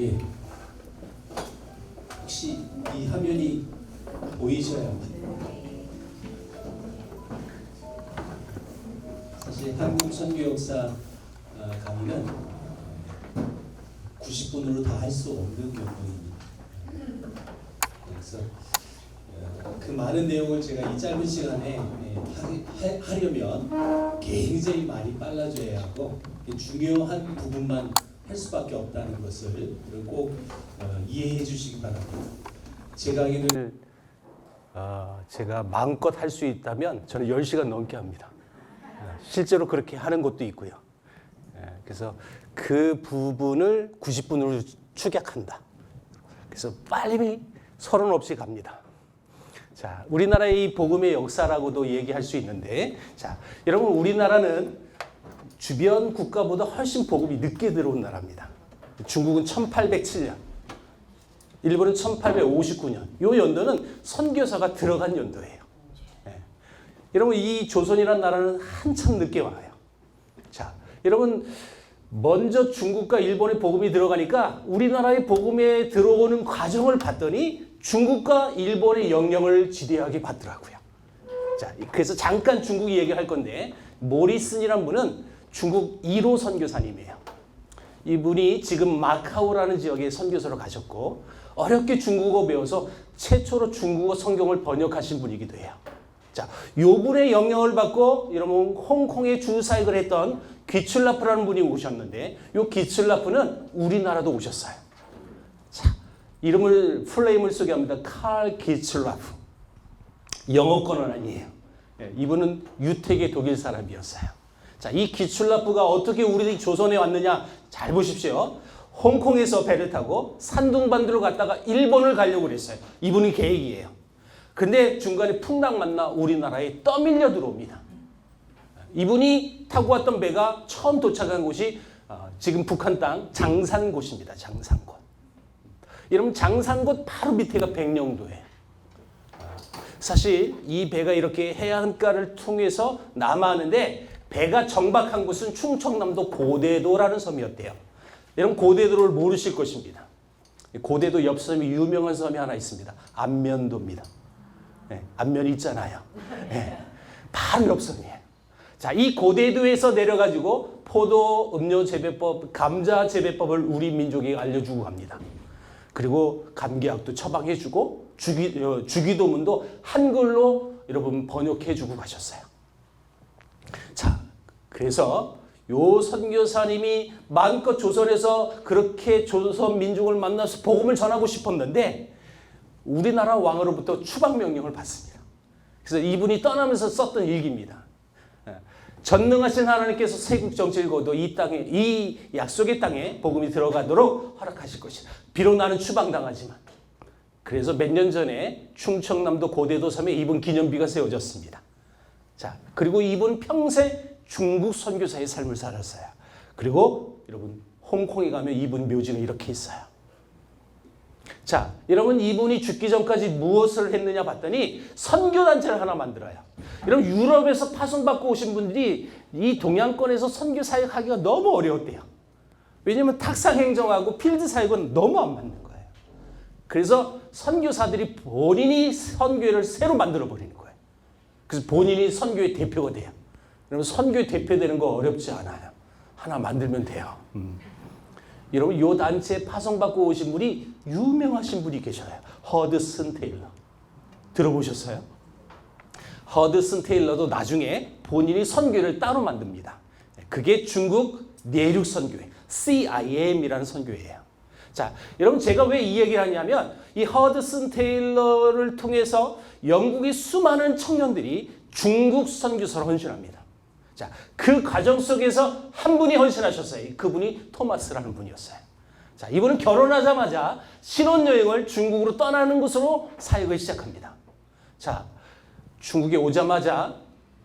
예. 혹시 이 화면이 보이셔야 합니다. 사실 한국 선교 역사 강의는 90분으로 다 할 수 없는 경우입니다. 그래서 그 많은 내용을 제가 이 짧은 시간에 하려면 굉장히 많이 빨라져야 하고 중요한 부분만 할 수밖에 없다는 것을 꼭 이해해 주시기 바랍니다. 제 강의를 제가 마음껏 할 수 있다면 저는 10시간 넘게 합니다. 실제로 그렇게 하는 것도 있고요. 그래서 그 부분을 90분으로 축약한다. 그래서 빨리 서론 없이 갑니다. 자, 우리나라의 이 복음의 역사라고도 얘기할 수 있는데, 자, 여러분 우리나라는 주변 국가보다 훨씬 복음이 늦게 들어온 나라입니다. 중국은 1807년, 일본은 1859년. 이 연도는 선교사가 들어간 연도예요. 네. 여러분 이 조선이라는 나라는 한참 늦게 와요. 자, 여러분 먼저 중국과 일본의 복음이 들어가니까 우리나라의 복음에 들어오는 과정을 봤더니 중국과 일본의 영향을 지대하게 받더라고요. 자, 그래서 잠깐 중국 얘기할 건데 모리슨이라는 분은 중국 1호 선교사님이에요. 이분이 지금 마카오라는 지역에 선교사로 가셨고 어렵게 중국어 배워서 최초로 중국어 성경을 번역하신 분이기도 해요. 자, 요분의 영향을 받고 여러분 홍콩에 주사역을 했던 귀출라프라는 분이 오셨는데 요 귀출라프는 우리나라도 오셨어요. 자, 이름을 플레임을 쓰게 합니다. 칼 귀출라프. 영어권은 아니에요. 이분은 유택의 독일 사람이었어요. 자, 이 귀출라프가 어떻게 우리 조선에 왔느냐 잘 보십시오. 홍콩에서 배를 타고 산둥반도로 갔다가 일본을 가려고 그랬어요. 이분이 계획이에요. 근데 중간에 풍랑 만나 우리나라에 떠밀려 들어옵니다. 이분이 타고 왔던 배가 처음 도착한 곳이 지금 북한 땅 장산곶입니다. 장산곶. 여러분 장산곶 바로 밑에가 백령도예요. 사실 이 배가 이렇게 해안가를 통해서 남하하는데 배가 정박한 곳은 충청남도 고대도라는 섬이었대요. 여러분 고대도를 모르실 것입니다. 고대도 옆 섬이 유명한 섬이 하나 있습니다. 안면도입니다. 네, 안면이 있잖아요. 네, 바로 옆 섬이에요. 자, 이 고대도에서 내려가지고 포도 음료 재배법, 감자 재배법을 우리 민족에 알려주고 갑니다. 그리고 감기약도 처방해주고 주기도문도 한글로 여러분 번역해주고 가셨어요. 자, 그래서 요 선교사님이 마음껏 조선에서 그렇게 조선 민족을 만나서 복음을 전하고 싶었는데 우리나라 왕으로부터 추방명령을 받습니다. 그래서 이분이 떠나면서 썼던 일기입니다. 전능하신 하나님께서 세국 정치를 거둬 이 땅에, 이 약속의 땅에 복음이 들어가도록 허락하실 것이다. 비록 나는 추방당하지만. 그래서 몇 년 전에 충청남도 고대도 섬에 이분 기념비가 세워졌습니다. 자, 그리고 이분 평생 중국 선교사의 삶을 살았어요. 그리고 여러분 홍콩에 가면 이분 묘지는 이렇게 있어요. 자, 여러분 이분이 죽기 전까지 무엇을 했느냐 봤더니 선교단체를 하나 만들어요. 여러분 유럽에서 파송받고 오신 분들이 이 동양권에서 선교 사역하기가 너무 어려웠대요. 왜냐하면 탁상 행정하고 필드 사역은 너무 안 맞는 거예요. 그래서 선교사들이 본인이 선교회를 새로 만들어 버리는 거예요. 그래서 본인이 선교회 대표가 돼요. 여러분 선교회 대표되는 거 어렵지 않아요. 하나 만들면 돼요. 여러분 이 단체에 파송받고 오신 분이 유명하신 분이 계셔요. 허드슨 테일러. 들어보셨어요? 허드슨 테일러도 나중에 본인이 선교회를 따로 만듭니다. 그게 중국 내륙 선교회, CIM이라는 선교회예요. 자, 여러분 제가 왜 이 얘기를 하냐면 이 허드슨 테일러를 통해서 영국의 수많은 청년들이 중국 선교사로 헌신합니다. 자, 그 과정 속에서 한 분이 헌신하셨어요. 그분이 토마스라는 분이었어요. 자, 이분은 결혼하자마자 신혼여행을 중국으로 떠나는 것으로 사역을 시작합니다. 자, 중국에 오자마자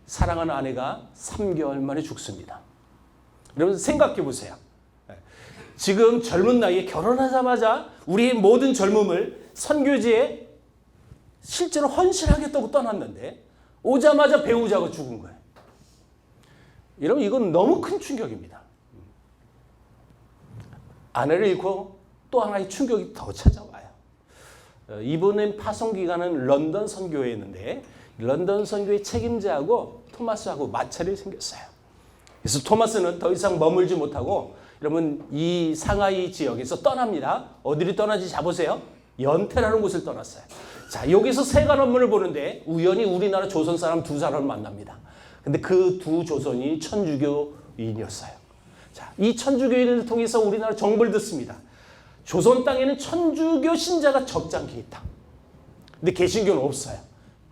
사랑하는 아내가 3개월 만에 죽습니다. 여러분 생각해 보세요. 지금 젊은 나이에 결혼하자마자 우리의 모든 젊음을 선교지에 실제로 헌신하겠다고 떠났는데 오자마자 배우자가 죽은 거예요. 여러분 이건 너무 큰 충격입니다. 아내를 잃고 또 하나의 충격이 더 찾아와요. 이번엔 파송 기간은 런던 선교회였는데 런던 선교회 책임자하고 토마스하고 마찰이 생겼어요. 그래서 토마스는 더 이상 머물지 못하고 여러분 이 상하이 지역에서 떠납니다. 어디를 떠나지 자보세요. 연태라는 곳을 떠났어요. 자, 여기서 세관 업무를 보는데 우연히 우리나라 조선 사람 두 사람을 만납니다. 근데 그 두 조선이 천주교인이었어요. 자, 이 천주교인을 통해서 우리나라 정보를 듣습니다. 조선 땅에는 천주교 신자가 적지 않게 있다. 근데 개신교는 없어요.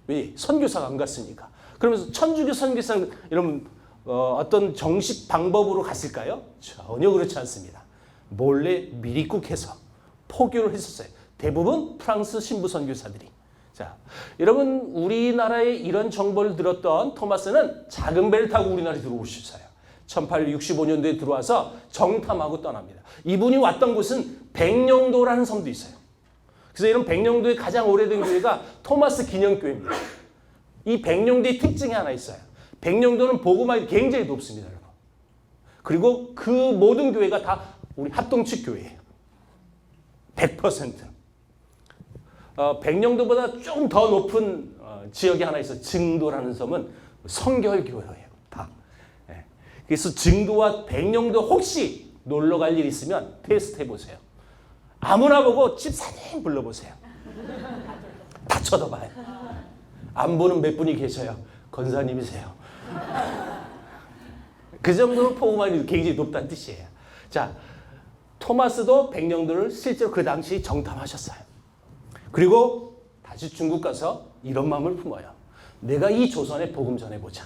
왜? 선교사가 안 갔으니까. 그러면서 천주교 선교사는 여러분 어떤 정식 방법으로 갔을까요? 전혀 그렇지 않습니다. 몰래 미리국해서 포교를 했었어요. 대부분 프랑스 신부 선교사들이. 자, 여러분 우리나라에 이런 정보를 들었던 토마스는 작은 배를 타고 우리나라에 들어오셨어요. 1865년도에 들어와서 정탐하고 떠납니다. 이분이 왔던 곳은 백령도라는 섬도 있어요. 그래서 이런 백령도의 가장 오래된 교회가 토마스 기념교회입니다. 이 백령도의 특징이 하나 있어요. 백령도는 복음화율이 굉장히 높습니다. 여러분. 그리고 그 모든 교회가 다 우리 합동측 교회예요. 100%. 백령도보다 좀 더 높은 지역이 하나 있어요. 증도라는 섬은 성결교회예요. 다. 그래서 증도와 백령도 혹시 놀러 갈 일 있으면 테스트 해보세요. 아무나 보고 집사님 불러보세요. 다 쳐다봐요. 안 보는 몇 분이 계셔요. 권사님이세요. 그 정도로 복음화율이 굉장히 높다는 뜻이에요. 자, 토마스도 백령도를 실제로 그 당시 정탐하셨어요. 그리고 다시 중국 가서 이런 마음을 품어요. 내가 이 조선에 복음 전해보자.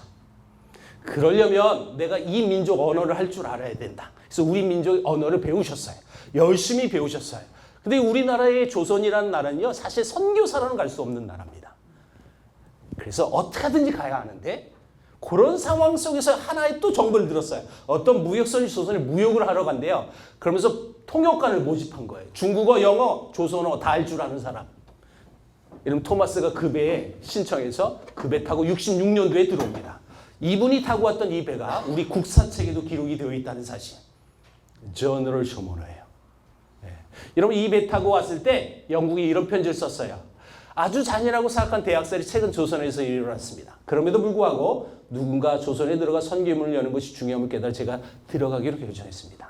그러려면 내가 이 민족 언어를 할 줄 알아야 된다. 그래서 우리 민족 언어를 배우셨어요. 열심히 배우셨어요. 근데 우리나라의 조선이라는 나라는요, 사실 선교사로는 갈 수 없는 나라입니다. 그래서 어떻게 하든지 가야 하는데 그런 상황 속에서 하나의 또 정보를 들었어요. 어떤 무역선이 조선에 무역을 하러 간대요. 그러면서 통역관을 모집한 거예요. 중국어, 영어, 조선어 다 할 줄 아는 사람. 이러면 토마스가 그 배에 신청해서 그 배 타고 66년도에 들어옵니다. 이분이 타고 왔던 이 배가 우리 국사책에도 기록이 되어 있다는 사실. 저너럴 쇼머너예요. 네. 여러분 이 배 타고 왔을 때 영국이 이런 편지를 썼어요. 아주 잔인하고 사악한 대학살이 최근 조선에서 일어났습니다. 그럼에도 불구하고 누군가 조선에 들어가 선교문을 여는 것이 중요함을 깨달아 제가 들어가기로 결정했습니다.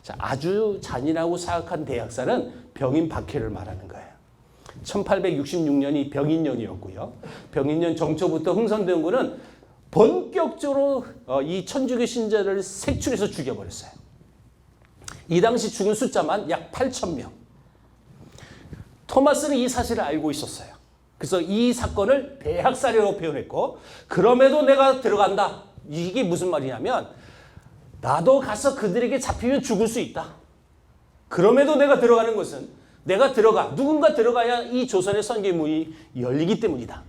자, 아주 잔인하고 사악한 대학살은 병인 박해를 말하는 거예요. 1866년이 병인년이었고요. 병인년 정초부터 흥선대원 군은 본격적으로 이 천주교 신자를 색출해서 죽여버렸어요. 이 당시 죽은 숫자만 약 8,000명. 토마스는 이 사실을 알고 있었어요. 그래서 이 사건을 대학살이라고 표현했고, 그럼에도 내가 들어간다. 이게 무슨 말이냐면 나도 가서 그들에게 잡히면 죽을 수 있다. 그럼에도 내가 들어가는 것은 내가 누군가 들어가야 이 조선의 선교의 문이 열리기 때문이다.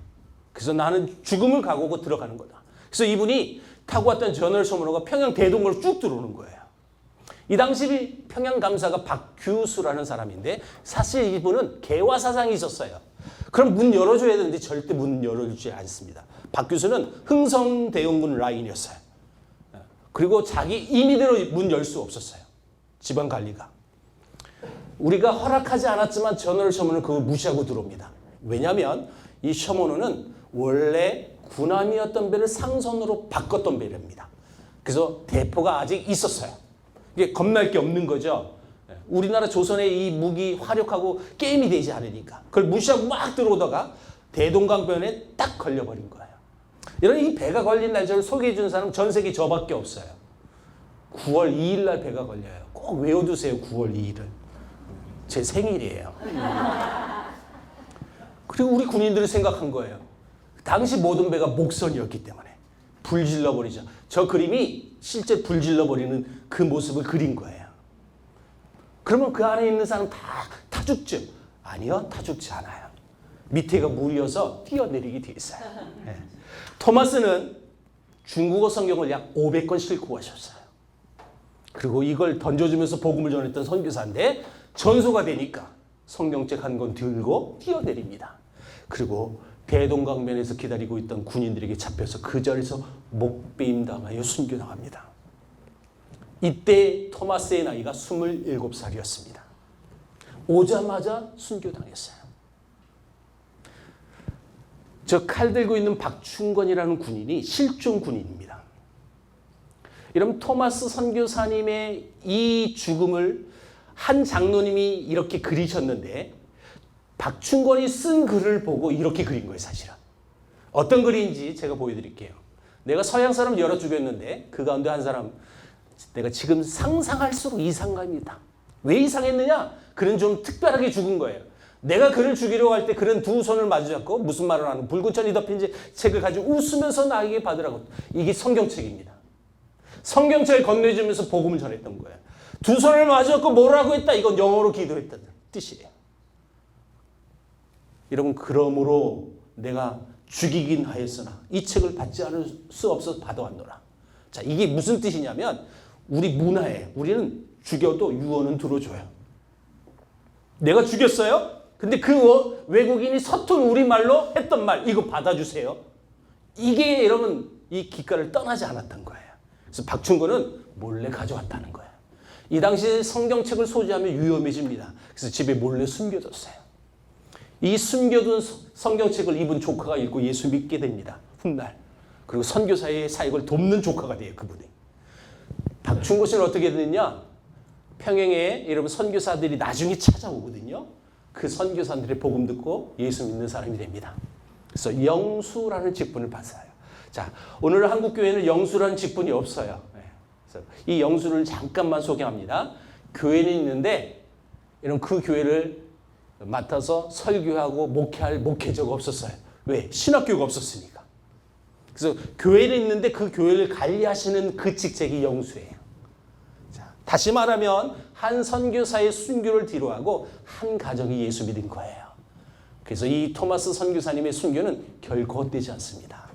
그래서 나는 죽음을 각오하고 들어가는 거다. 그래서 이분이 타고 왔던 저널 소문호가 평양 대동으로 쭉 들어오는 거예요. 이 당시 평양 감사가 박규수라는 사람인데 사실 이분은 개화 사상이 있었어요. 그럼 문 열어줘야 되는데 절대 문 열어주지 않습니다. 박규수는 흥성대원군 라인이었어요. 그리고 자기 임의대로 문 열 수 없었어요. 지방 관리가. 우리가 허락하지 않았지만 저널 셔먼은 그거 무시하고 들어옵니다. 왜냐하면 이 셔먼호는 원래 군함이었던 배를 상선으로 바꿨던 배입니다. 그래서 대포가 아직 있었어요. 이게 겁날 게 없는 거죠. 우리나라 조선의 이 무기 화력하고 게임이 되지 않으니까. 그걸 무시하고 막 들어오다가 대동강변에 딱 걸려버린 거예요. 이런 이 배가 걸린 날짜를 소개해 준 사람은 전 세계 저밖에 없어요. 9월 2일 날 배가 걸려요. 꼭 외워두세요. 9월 2일을. 제 생일이에요. 그리고 우리 군인들이 생각한 거예요. 당시 모든 배가 목선이었기 때문에 불 질러버리죠. 저 그림이 실제 불 질러버리는 그 모습을 그린 거예요. 그러면 그 안에 있는 사람 다 죽죠? 아니요, 다 죽지 않아요. 밑에가 물이어서 뛰어내리게 돼 있어요. 네. 토마스는 중국어 성경을 약 500권 싣고 가셨어요. 그리고 이걸 던져주면서 복음을 전했던 선교사인데 전소가 되니까 성경책 한 권 들고 뛰어내립니다. 그리고 대동강변에서 기다리고 있던 군인들에게 잡혀서 그 자리에서 목베임 당하여 순교당합니다. 이때 토마스의 나이가 27살이었습니다. 오자마자 순교당했어요. 저 칼 들고 있는 박충건이라는 군인이 실종 군인입니다. 이러면 토마스 선교사님의 이 죽음을 한 장로님이 이렇게 그리셨는데 박충건이 쓴 글을 보고 이렇게 그린 거예요, 사실은. 어떤 글인지 제가 보여드릴게요. 내가 서양 사람 여러 죽였는데 그 가운데 한 사람 내가 지금 상상할수록 이상합니다. 왜 이상했느냐? 그는 좀 특별하게 죽은 거예요. 내가 그를 죽이려고 할 때 그는 두 손을 마주잡고 무슨 말을 하는 붉은 천이 덮인 책을 가지고 웃으면서 나에게 받으라고. 이게 성경책입니다. 성경책을 건네주면서 복음을 전했던 거예요. 두 손을 마주잡고 뭐라고 했다? 이건 영어로 기도했다는 뜻이에요. 여러분, 그러므로 내가 죽이긴 하였으나 이 책을 받지 않을 수 없어서 받아왔노라. 자, 이게 무슨 뜻이냐면 우리 문화에 우리는 죽여도 유언은 들어줘요. 내가 죽였어요? 근데 그 외국인이 서툰 우리말로 했던 말 이거 받아주세요. 이게 여러분 이 기가를 떠나지 않았던 거예요. 그래서 박충건은 몰래 가져왔다는 거예요. 이 당시 성경책을 소지하면 위험해집니다. 그래서 집에 몰래 숨겨뒀어요. 이 숨겨둔 성경책을 입은 조카가 읽고 예수 믿게 됩니다. 훗날. 그리고 선교사의 사역을 돕는 조카가 돼요. 그분이. 박충건 씨는 어떻게 됐느냐? 평양에 여러분 선교사들이 나중에 찾아오거든요. 그 선교사들의 복음 듣고 예수 믿는 사람이 됩니다. 그래서 영수라는 직분을 받아요. 자, 오늘 한국 교회는 영수라는 직분이 없어요. 그래서 이 영수를 잠깐만 소개합니다. 교회는 있는데 이런 그 교회를 맡아서 설교하고 목회할 목회자가 없었어요. 왜? 신학교가 없었으니까. 그래서 교회는 있는데 그 교회를 관리하시는 그 직책이 영수예요. 다시 말하면 한 선교사의 순교를 뒤로하고 한 가정이 예수 믿은 거예요. 그래서 이 토마스 선교사님의 순교는 결코 헛되지 않습니다.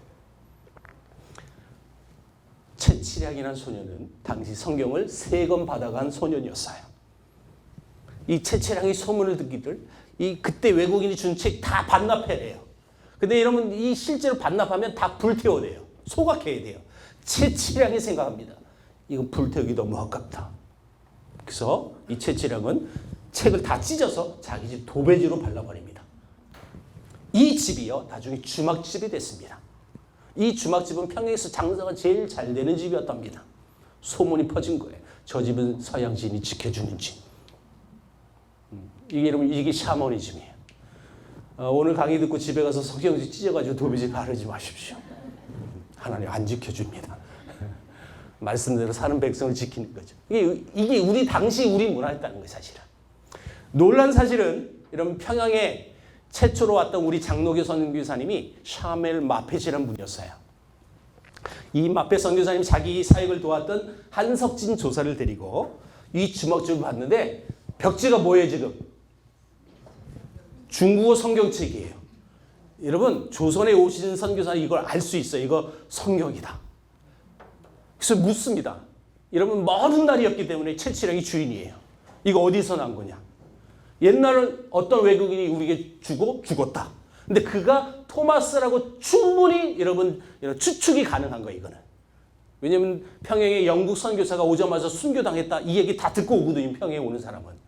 채치량이라는 소년은 당시 성경을 3권 받아간 소년이었어요. 이 채치량이 소문을 듣기를 그때 외국인이 준 책 다 반납해래요. 근데 여러분 이 실제로 반납하면 다 불태워야 돼요. 소각해야 돼요. 채치량이 생각합니다. 이거 불태우기 너무 아깝다. 그래서 이 채치량은 책을 다 찢어서 자기 집 도배지로 발라버립니다. 이 집이요 나중에 주막집이 됐습니다. 이 주막집은 평양에서 장사가 제일 잘 되는 집이었답니다. 소문이 퍼진 거예요. 저 집은 서양진이 지켜주는 집. 이게 여러분 이게 샤머니즘이에요. 오늘 강의 듣고 집에 가서 성경지 찢어가지고 도배지 바르지 마십시오. 하나님 안 지켜줍니다. 말씀대로 사는 백성을 지키는 거죠. 이게 우리 당시 우리 문화였다는 거예요, 사실은. 놀란 사실은 여러분 평양에 최초로 왔던 우리 장로교 선교사님이 샤멜 마펫이라는 분이었어요. 이 마펫 선교사님이 자기 사역을 도왔던 한석진 조사를 데리고 이 주막집을 봤는데 벽지가 뭐예요 지금? 중국어 성경책이에요. 여러분 조선에 오신 선교사는 이걸 알 수 있어요. 이거 성경이다. 그래서 묻습니다. 여러분 먼 날이었기 때문에 채치량이 주인이에요. 이거 어디서 난 거냐? 옛날은 어떤 외국인이 우리에게 주고 죽었다. 근데 그가 토마스라고 충분히 여러분 추측이 가능한 거예요. 이거는. 왜냐하면 평양에 영국 선교사가 오자마자 순교당했다. 이 얘기 다 듣고 오거든요. 평양에 오는 사람은.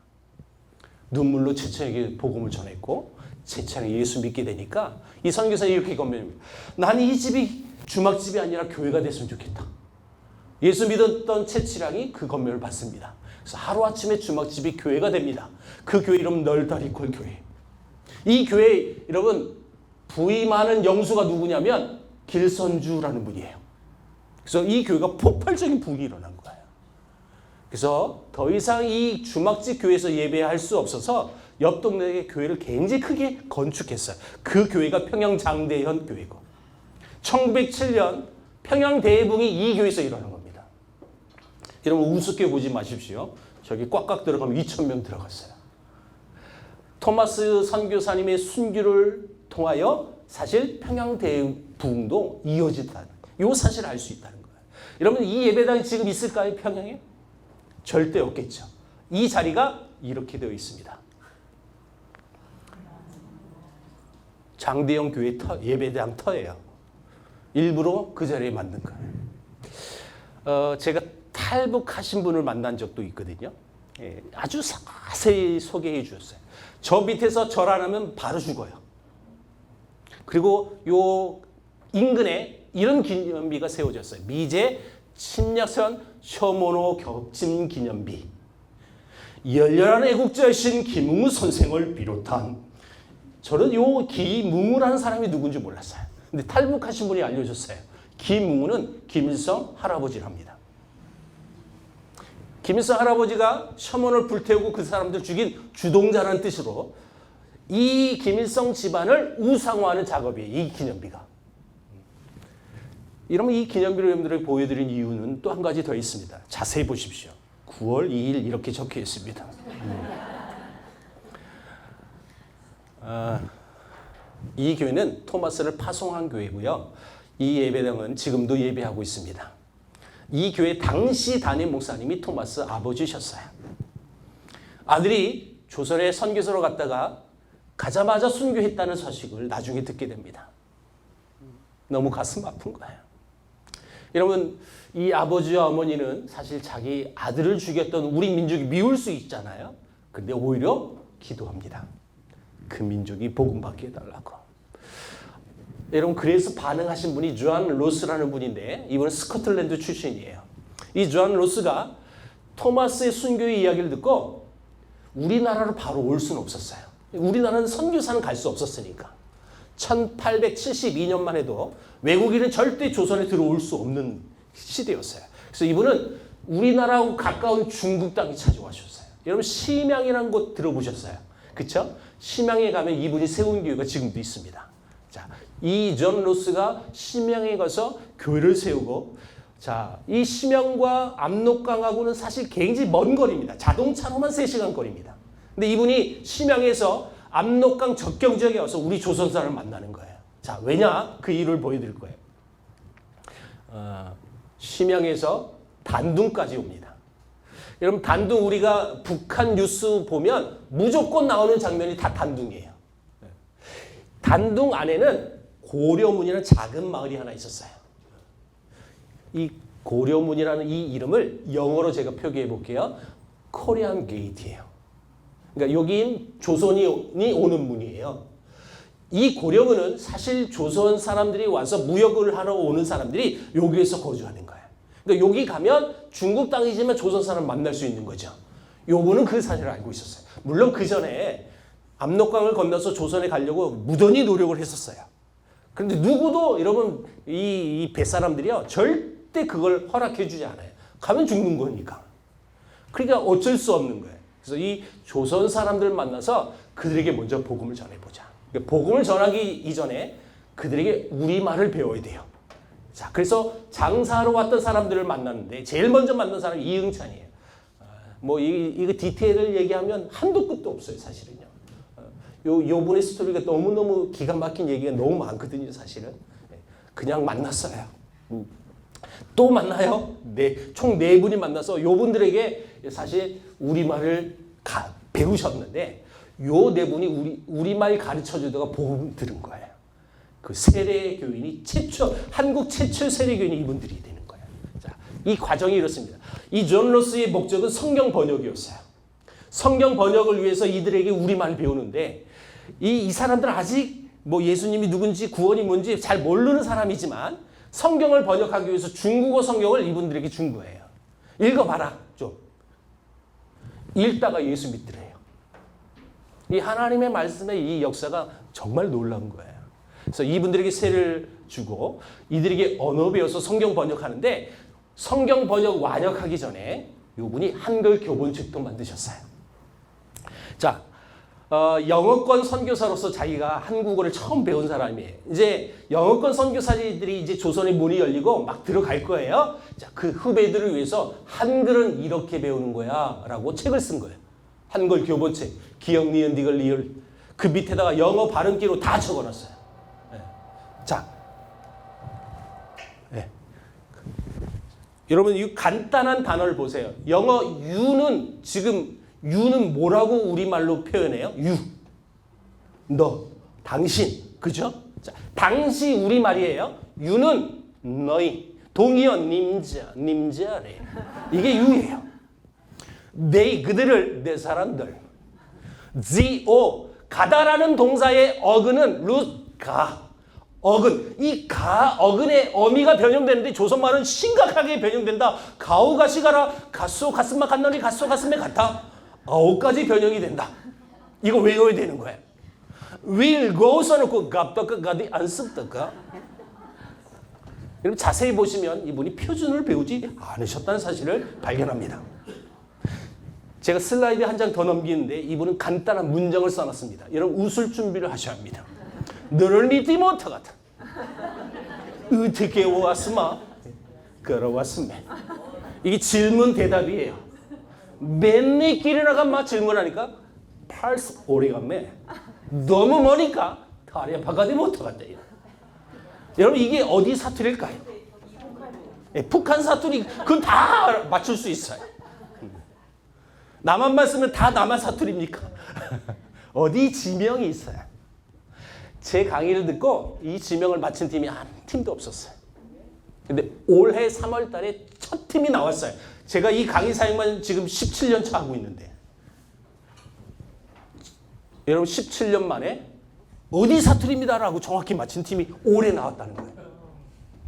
눈물로 채치량에게 복음을 전했고 채치량이 예수 믿게 되니까 이 선교사가 이렇게 건면합니다. 나는 이 집이 주막집이 아니라 교회가 됐으면 좋겠다. 예수 믿었던 채치량이 그 건면을 받습니다. 그래서 하루아침에 주막집이 교회가 됩니다. 그 교회 이름 널다리콜 교회. 이 교회 여러분 부임하는 영수가 누구냐면 길선주라는 분이에요. 그래서 이 교회가 폭발적인 부흥이 일어난 거예요. 그래서 더 이상 이 주막집 교회에서 예배할 수 없어서 옆 동네에 교회를 굉장히 크게 건축했어요. 그 교회가 평양장대현 교회고 1907년 평양대회붕이 이 교회에서 일어난 겁니다. 여러분 우습게 보지 마십시오. 저기 꽉꽉 들어가면 2,000명 들어갔어요. 토마스 선교사님의 순교를 통하여 사실 평양대부흥도 이어졌다는 이 사실을 알 수 있다는 거예요. 여러분 이 예배당이 지금 있을까요? 평양에? 절대 없겠죠. 이 자리가 이렇게 되어 있습니다. 장대영 교회 예배당 터예요. 일부러 그 자리에 만든 거예요. 제가 탈북하신 분을 만난 적도 있거든요. 아주 자세히 소개해 주셨어요. 저 밑에서 절 안 하면 바로 죽어요. 그리고 요 인근에 이런 기념비가 세워졌어요. 미제 침략선 셔모노 격진 기념비. 열렬한 애국자이신 김웅우 선생을 비롯한, 저는 요 김웅우라는 사람이 누군지 몰랐어요. 근데 탈북하신 분이 알려줬어요. 김웅우는 김일성 할아버지랍니다. 김일성 할아버지가 셔먼을 불태우고 그 사람들 죽인 주동자라는 뜻으로 이 김일성 집안을 우상화하는 작업이에요. 이 기념비가. 이러면 이 기념비를 여러분들에게 보여드린 이유는 또 한 가지 더 있습니다. 자세히 보십시오. 9월 2일 이렇게 적혀 있습니다. 이 교회는 토마스를 파송한 교회고요. 이 예배당은 지금도 예배하고 있습니다. 이 교회 당시 담임 목사님이 토마스 아버지셨어요. 아들이 조선에 선교사로 갔다가 가자마자 순교했다는 소식을 나중에 듣게 됩니다. 너무 가슴 아픈 거예요. 여러분, 이 아버지와 어머니는 사실 자기 아들을 죽였던 우리 민족이 미울 수 있잖아요. 근데 오히려 기도합니다. 그 민족이 복음받게 해달라고. 여러분, 그래서 반응하신 분이 주안 로스라는 분인데 이분은 스코틀랜드 출신이에요. 이 주안 로스가 토마스의 순교의 이야기를 듣고 우리나라로 바로 올 수는 없었어요. 우리나라는 선교사는 갈 수 없었으니까. 1872년만 해도 외국인은 절대 조선에 들어올 수 없는 시대였어요. 그래서 이분은 우리나라하고 가까운 중국 땅에 찾아와셨어요. 여러분, 심양이라는 곳 들어보셨어요? 그쵸? 심양에 가면 이분이 세운 교회가 지금도 있습니다. 자, 이 존 로스가 심양에 가서 교회를 세우고, 자, 이 심양과 압록강하고는 사실 굉장히 먼 거리입니다. 자동차로만 3시간 거리입니다. 근데 이분이 심양에서 압록강 접경 지역에 와서 우리 조선 사람을 만나는 거예요. 자, 왜냐? 그 이유를 보여드릴 거예요. 심양에서 단둥까지 옵니다. 여러분, 단둥, 우리가 북한 뉴스 보면 무조건 나오는 장면이 다 단둥이에요. 단둥 안에는 고려문이라는 작은 마을이 하나 있었어요. 이 고려문이라는 이 이름을 영어로 제가 표기해 볼게요. 코리안 게이트예요. 그러니까 여긴 조선이 오는 문이에요. 이 고려문은 사실 조선 사람들이 와서 무역을 하러 오는 사람들이 여기에서 거주하는 거예요. 그러니까 여기 가면 중국 땅이지만 조선 사람 만날 수 있는 거죠. 요분은 그 사실을 알고 있었어요. 물론 그 전에 압록강을 건너서 조선에 가려고 무던히 노력을 했었어요. 그런데 누구도, 여러분, 이 뱃사람들이요, 절대 그걸 허락해 주지 않아요. 가면 죽는 거니까. 그러니까 어쩔 수 없는 거예요. 그래서 이 조선 사람들 만나서 그들에게 먼저 복음을 전해보자. 복음을 전하기 이전에 그들에게 우리말을 배워야 돼요. 자, 그래서 장사하러 왔던 사람들을 만났는데 제일 먼저 만난 사람이 이응찬이에요. 뭐 이거 디테일을 얘기하면 한도 끝도 없어요, 사실은요. 요 분의 스토리가 너무너무 기가 막힌 얘기가 너무 많거든요, 사실은. 그냥 만났어요. 또 만나요? 총 4분이 만나서 요 분들에게 사실 우리말을 배우셨는데 요 4분이 우리말 가르쳐 주다가 복음 들은 거예요. 그 세례 교인이 한국 최초 세례 교인이 이분들이 되는 거예요. 자, 이 과정이 이렇습니다. 이 존 로스의 목적은 성경 번역이었어요. 성경 번역을 위해서 이들에게 우리말을 배우는데 이 사람들은 아직 뭐 예수님이 누군지 구원이 뭔지 잘 모르는 사람이지만 성경을 번역하기 위해서 중국어 성경을 이분들에게 준 거예요. 읽어봐라, 좀. 읽다가 예수 믿더래요. 이 하나님의 말씀의 이 역사가 정말 놀라운 거예요. 그래서 이분들에게 세례를 주고 이들에게 언어 배워서 성경 번역하는데 성경 번역 완역하기 전에 이분이 한글 교본책도 만드셨어요. 자, 영어권 선교사로서 자기가 한국어를 처음 배운 사람이에요. 이제 영어권 선교사들이 이제 조선의 문이 열리고 막 들어갈 거예요. 자, 그 후배들을 위해서 한글은 이렇게 배우는 거야 라고 책을 쓴 거예요. 한글 교본책, 기역, 니은, 디귿, 리을. 그 밑에다가 영어 발음기로 다 적어놨어요. 네. 자, 네. 여러분 이 간단한 단어를 보세요. 영어 you는 지금 you는 뭐라고 우리말로 표현해요? you. 너, 당신. 그죠? 자, 당시 우리말이에요. you는 너희. 동의어 님자래. 이게 you예요. 그들을 내 사람들. 가다라는 동사의 어근은 가. 어근. 이 어근의 어미가 변형되는데 조선말은 심각하게 변형된다. 가오가시가라 가소 가슴마 간너리 가소 가슴에 갔다. 어까지 변형이 된다. 이거 외워야 되는 거예요. will go 써놓고 갑덕가 가디 안 씁덕가. 여러분 자세히 보시면 이분이 표준을 배우지 않으셨다는 사실을 발견합니다. 제가 슬라이드 한 장 더 넘기는데 이분은 간단한 문장을 써놨습니다. 여러분 웃을 준비를 하셔야 합니다. 너를 믿지 못하겠다. 어떻게 왔으마? 걸어왔으매. 이게 질문 대답이에요. 맨날 길에 나가 막 질문하니까 팔스 오래간매. 너무 머니까 다리에 바가지 못하겠다. 여러분 이게 어디 사투리일까요? 북한 사투리. 그건 다 맞출 수 있어요. 남한만 쓰면 다 남한 사투리입니까? 어디 지명이 있어요. 제 강의를 듣고 이 지명을 맞힌 팀이 한 팀도 없었어요. 근데 올해 3월 달에 첫 팀이 나왔어요. 제가 이 강의 사역만 지금 17년 차 하고 있는데 여러분 17년 만에 어디 사투리입니다라고 정확히 맞힌 팀이 올해 나왔다는 거예요.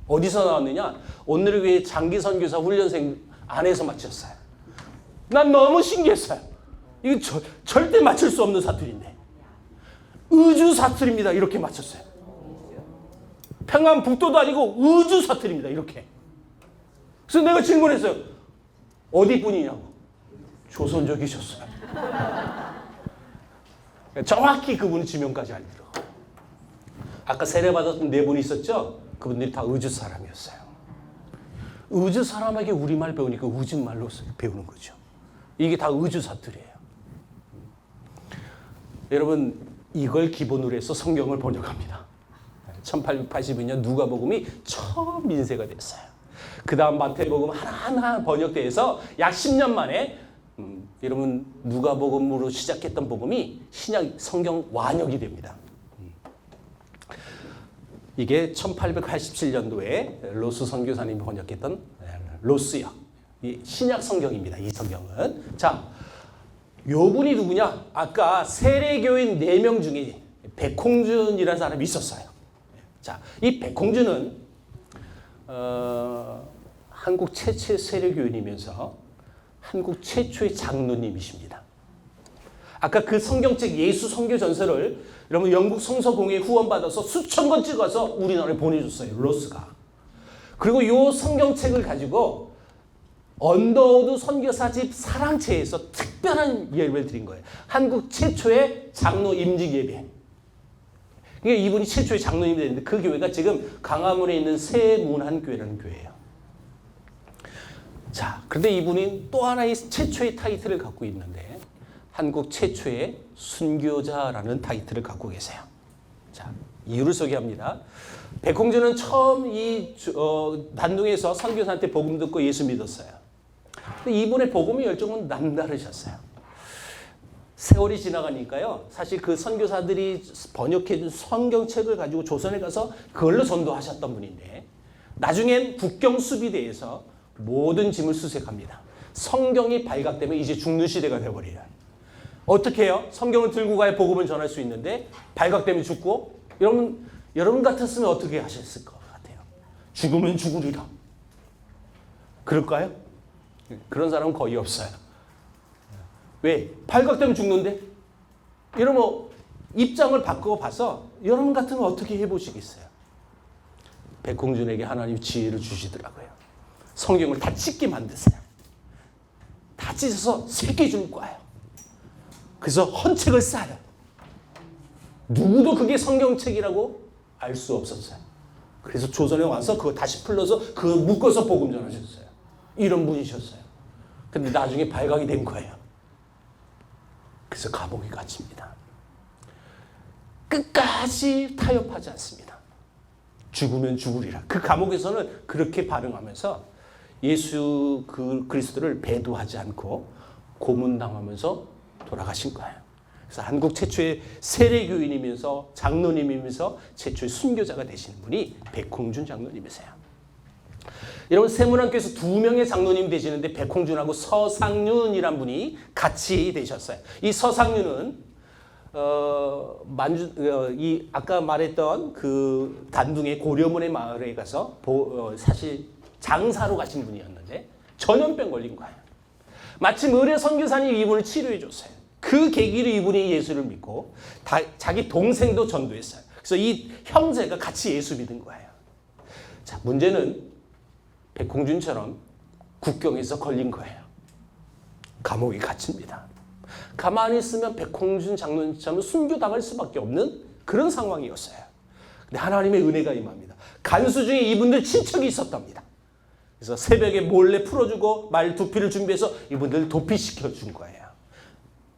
어디서 나왔느냐? 오늘을 위해 장기 선교사 훈련생 안에서 맞췄어요. 난 너무 신기했어요. 이거 절대 맞출 수 없는 사투리인데 의주 사투리입니다. 이렇게 맞췄어요. 평안북도도 아니고 의주 사투리입니다. 이렇게. 그래서 내가 질문했어요. 어디 분이냐고. 조선족이셨어요. 정확히 그분은 지명까지 알더라고요. 아까 세례받았던 네 분이 있었죠? 그분들이 다 의주 사람이었어요. 의주 사람에게 우리말 배우니까 의주말로 배우는 거죠. 이게 다 의주 사투리예요. 여러분 이걸 기본으로 해서 성경을 번역합니다. 1882년 누가복음이 처음 인쇄가 됐어요. 그 다음 마태복음 하나하나 번역돼서 약 10년 만에 여러분 누가복음으로 시작했던 복음이 신약 성경 완역이 됩니다. 이게 1887년도에 로스 선교사님이 번역했던 로스역 이 신약 성경입니다. 이 성경은. 자, 요 분이 누구냐? 아까 세례교인 4명 중에 백홍준이라는 사람이 있었어요. 자, 이 백홍준은 한국 최초의 세례교인이면서 한국 최초의 장로님이십니다. 아까 그 성경책 예수 선교 전서를 여러분 영국 성서공회에 후원받아서 수천 권 찍어서 우리나라에 보내줬어요. 로스가. 그리고 이 성경책을 가지고 언더우드 선교사집 사랑채에서 특별한 예배를 드린 거예요. 한국 최초의 장로 임직 예배. 그러니까 이분이 최초의 장로님이 됐는데 그 교회가 지금 강화문에 있는 새문안교회라는 교회예요. 자, 그런데 이분은 또 하나의 최초의 타이틀을 갖고 있는데 한국 최초의 순교자라는 타이틀을 갖고 계세요. 자, 이유를 소개합니다. 백홍준은 처음 이 난동에서 선교사한테 복음 듣고 예수 믿었어요. 근데 이분의 복음의 열정은 남다르셨어요. 세월이 지나가니까요. 사실 그 선교사들이 번역해준 성경책을 가지고 조선에 가서 그걸로 전도하셨던 분인데 나중엔 국경수비대에서 모든 짐을 수색합니다. 성경이 발각되면 이제 죽는 시대가 되어버려요. 어떻게 해요? 성경을 들고 가야 복음을 전할 수 있는데 발각되면 죽고 여러분 같았으면 어떻게 하셨을 것 같아요? 죽으면 죽으리라. 그럴까요? 그런 사람은 거의 없어요. 왜? 발각되면 죽는데? 여러분 입장을 바꾸어 봐서 여러분 같으면 어떻게 해보시겠어요? 백홍준에게 하나님 지혜를 주시더라고요. 성경을 다 찢게 만드세요. 다 찢어서 3개 줄 거예요. 그래서 헌책을 쌓아요. 누구도 그게 성경책이라고 알 수 없었어요. 그래서 조선에 와서 그거 다시 풀러서 그거 묶어서 복음 전하셨어요. 이런 분이셨어요. 근데 나중에 발각이 된 거예요. 그래서 감옥에 갇힙니다. 끝까지 타협하지 않습니다. 죽으면 죽으리라. 그 감옥에서는 그렇게 반응하면서 예수 그리스도를 배도하지 않고 고문당하면서 돌아가신 거예요. 그래서 한국 최초의 세례교인이면서 장로님이면서 최초의 순교자가 되시는 분이 백홍준 장로님이세요. 여러분 세문안교에서 2명의 장로님 되시는데 백홍준하고 서상윤이란 분이 같이 되셨어요. 이 서상윤은 이 아까 말했던 그 단둥의 고려문의 마을에 가서 사실 장사로 가신 분이었는데 전염병 걸린 거예요. 마침 의뢰 선교사님이 이분을 치료해 줬어요. 그 계기로 이분이 예수를 믿고 자기 동생도 전도했어요. 그래서 이 형제가 같이 예수 믿은 거예요. 자, 문제는 백홍준처럼 국경에서 걸린 거예요. 감옥에 갇힙니다. 가만히 있으면 백홍준 장로님처럼 순교당할 수밖에 없는 그런 상황이었어요. 근데 하나님의 은혜가 임합니다. 간수 중에 이분들 친척이 있었답니다. 그래서 새벽에 몰래 풀어주고 말 두피를 준비해서 이분들 도피시켜 준 거예요.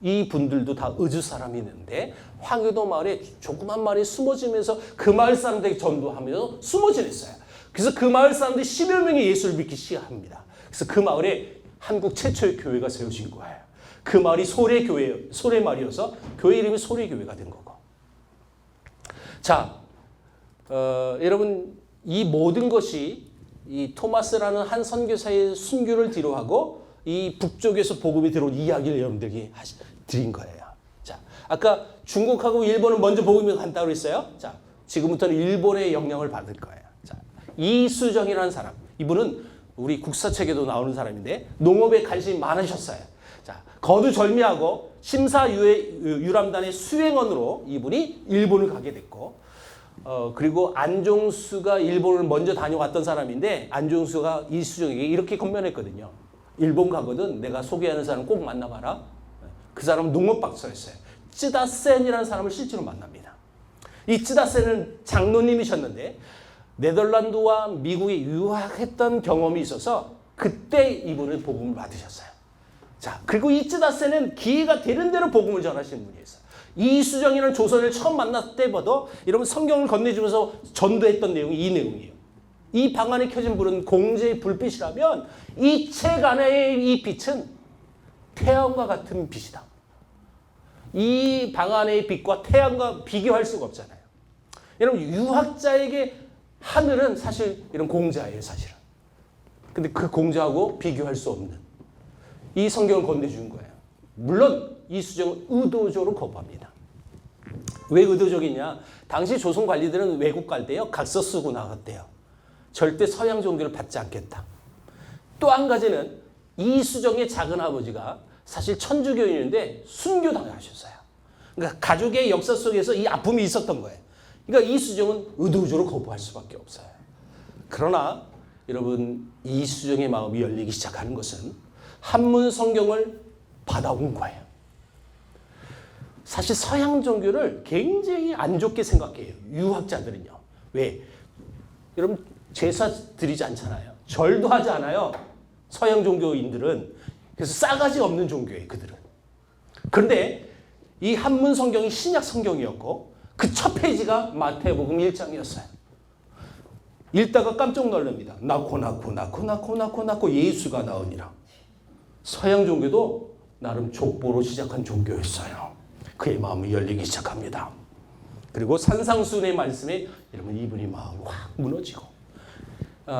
이 분들도 다 의주 사람이 있는데 황교도 마을에 조그만 마을에 숨어지면서 그 마을 사람들에게 전도하면서 숨어 지냈어요. 그래서 그 마을 사람들이 10여 명이 예수를 믿기 시작합니다. 그래서 그 마을에 한국 최초의 교회가 세워진 거예요. 그 마을이 소래교회, 소래마을이어서 교회 이름이 소래교회가 된 거고. 자, 여러분 이 모든 것이 이 토마스라는 한 선교사의 순교를 뒤로하고 이 북쪽에서 복음이 들어온 이야기를 여러분들에게 드린 거예요. 자, 아까 중국하고 일본은 먼저 복음이 간다고 그랬어요. 자, 지금부터는 일본의 영향을 받을 거예요. 자, 이수정이라는 사람, 이분은 우리 국사책에도 나오는 사람인데 농업에 관심이 많으셨어요. 자, 거두절미하고 심사유람단의 수행원으로 이분이 일본을 가게 됐고, 그리고 안종수가 일본을 먼저 다녀왔던 사람인데 안종수가 이수정에게 이렇게 권면했거든요. 일본 가거든 내가 소개하는 사람 꼭 만나봐라. 그 사람은 농업 박사였어요. 쯔다센이라는 사람을 실제로 만납니다. 이 쯔다센은 장로님이셨는데 네덜란드와 미국에 유학했던 경험이 있어서 그때 이분은 복음을 받으셨어요. 자, 그리고 이 쯔다센은 기회가 되는 대로 복음을 전하시는 분이었어요. 이수정이라는 조선을 처음 만났을 때보다 여러분 성경을 건네주면서 전도했던 내용이 이 내용이에요. 이 방 안에 켜진 불은 공제의 불빛이라면 이 책 안의 이 빛은 태양과 같은 빛이다. 이 방 안의 빛과 태양과 비교할 수가 없잖아요. 여러분 유학자에게 하늘은 사실 이런 공자예요, 사실은. 근데 그 공자하고 비교할 수 없는 이 성경을 건네준 거예요. 물론 이수정은 의도적으로 거부합니다. 왜 의도적이냐? 당시 조선 관리들은 외국 갈 때요 각서 쓰고 나갔대요. 절대 서양 종교를 받지 않겠다. 또 한 가지는 이수정의 작은 아버지가 사실 천주교인인데 순교당하셨어요. 그러니까 가족의 역사 속에서 이 아픔이 있었던 거예요. 그러니까 이수정은 의도적으로 거부할 수밖에 없어요. 그러나 여러분 이수정의 마음이 열리기 시작하는 것은 한문 성경을 받아온 거예요. 사실 서양 종교를 굉장히 안 좋게 생각해요. 유학자들은요. 왜? 여러분 제사 드리지 않잖아요. 절도 하지 않아요. 서양 종교인들은. 그래서 싸가지 없는 종교예요. 그들은. 그런데 이 한문 성경이 신약 성경이었고 그 첫 페이지가 마태복음 1장이었어요. 읽다가 깜짝 놀랍니다. 낳고 예수가 나오니라. 서양 종교도 나름 족보로 시작한 종교였어요. 그의 마음이 열리기 시작합니다. 그리고 산상수훈의 말씀에 여러분 이분이 마음이 확 무너지고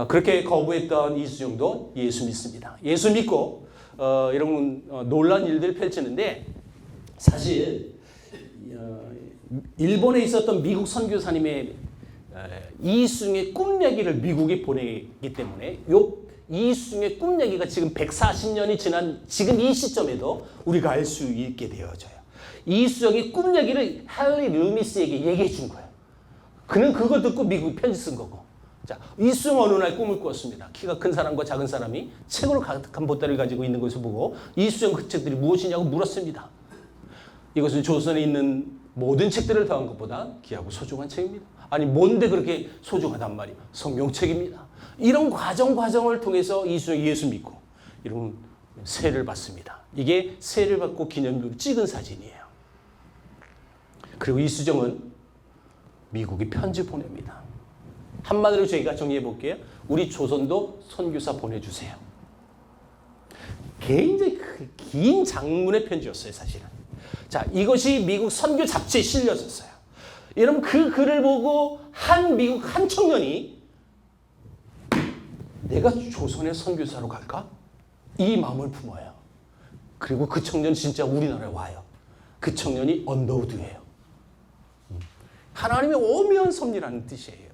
그렇게 거부했던 이수정도 예수 믿습니다. 예수 믿고 여러분 놀라운 일들을 펼치는데 사실 일본에 있었던 미국 선교사님의 이수정의 꿈 얘기를 미국에 보내기 때문에 이수정의 꿈 얘기가 지금 140년이 지난 지금 이 시점에도 우리가 알 수 있게 되어져요. 이수정이 꿈 얘기를 할리 르미스에게 얘기해 준 거예요. 그는 그거 듣고 미국에 편지 쓴 거고. 자, 이수정 어느 날 꿈을 꾸었습니다. 키가 큰 사람과 작은 사람이 책으로 가득한 보따리를 가지고 있는 것을 보고 이수정 그 책들이 무엇이냐고 물었습니다. 이것은 조선에 있는 모든 책들을 더한 것보다 귀하고 소중한 책입니다. 아니 뭔데 그렇게 소중하단 말이에요. 성경책입니다. 이런 과정을 통해서 이수정이 예수 믿고 이런 세를 받습니다. 이게 세를 받고 기념비로 찍은 사진이에요. 그리고 이수정은 미국에 편지 보냅니다. 한마디로 저희가 정리해 볼게요. 우리 조선도 선교사 보내주세요. 굉장히 긴 장문의 편지였어요, 사실은. 자, 이것이 미국 선교 잡지에 실렸었어요. 여러분 그 글을 보고 한 미국 한 청년이 내가 조선의 선교사로 갈까? 이 마음을 품어요. 그리고 그 청년 진짜 우리나라에 와요. 그 청년이 언더우드예요. 하나님의 오묘한 섭리라는 뜻이에요.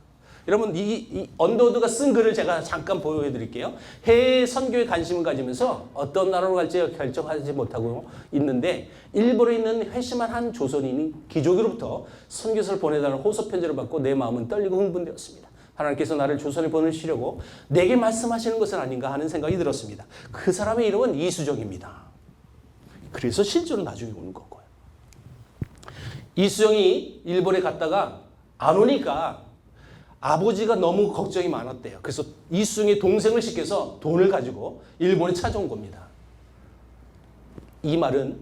여러분 이 언더우드가 쓴 글을 제가 잠깐 보여드릴게요. 해외 선교에 관심을 가지면서 어떤 나라로 갈지 결정하지 못하고 있는데 일본에 있는 회심한 한 조선인이 기족으로부터 선교사를 보내달라는 호소 편지를 받고 내 마음은 떨리고 흥분되었습니다. 하나님께서 나를 조선에 보내시려고 내게 말씀하시는 것은 아닌가 하는 생각이 들었습니다. 그 사람의 이름은 이수정입니다. 그래서 실제로 나중에 오는 거고요. 이수정이 일본에 갔다가 안 오니까 아버지가 너무 걱정이 많았대요. 그래서 이수정의 동생을 시켜서 돈을 가지고 일본에 찾아온 겁니다. 이 말은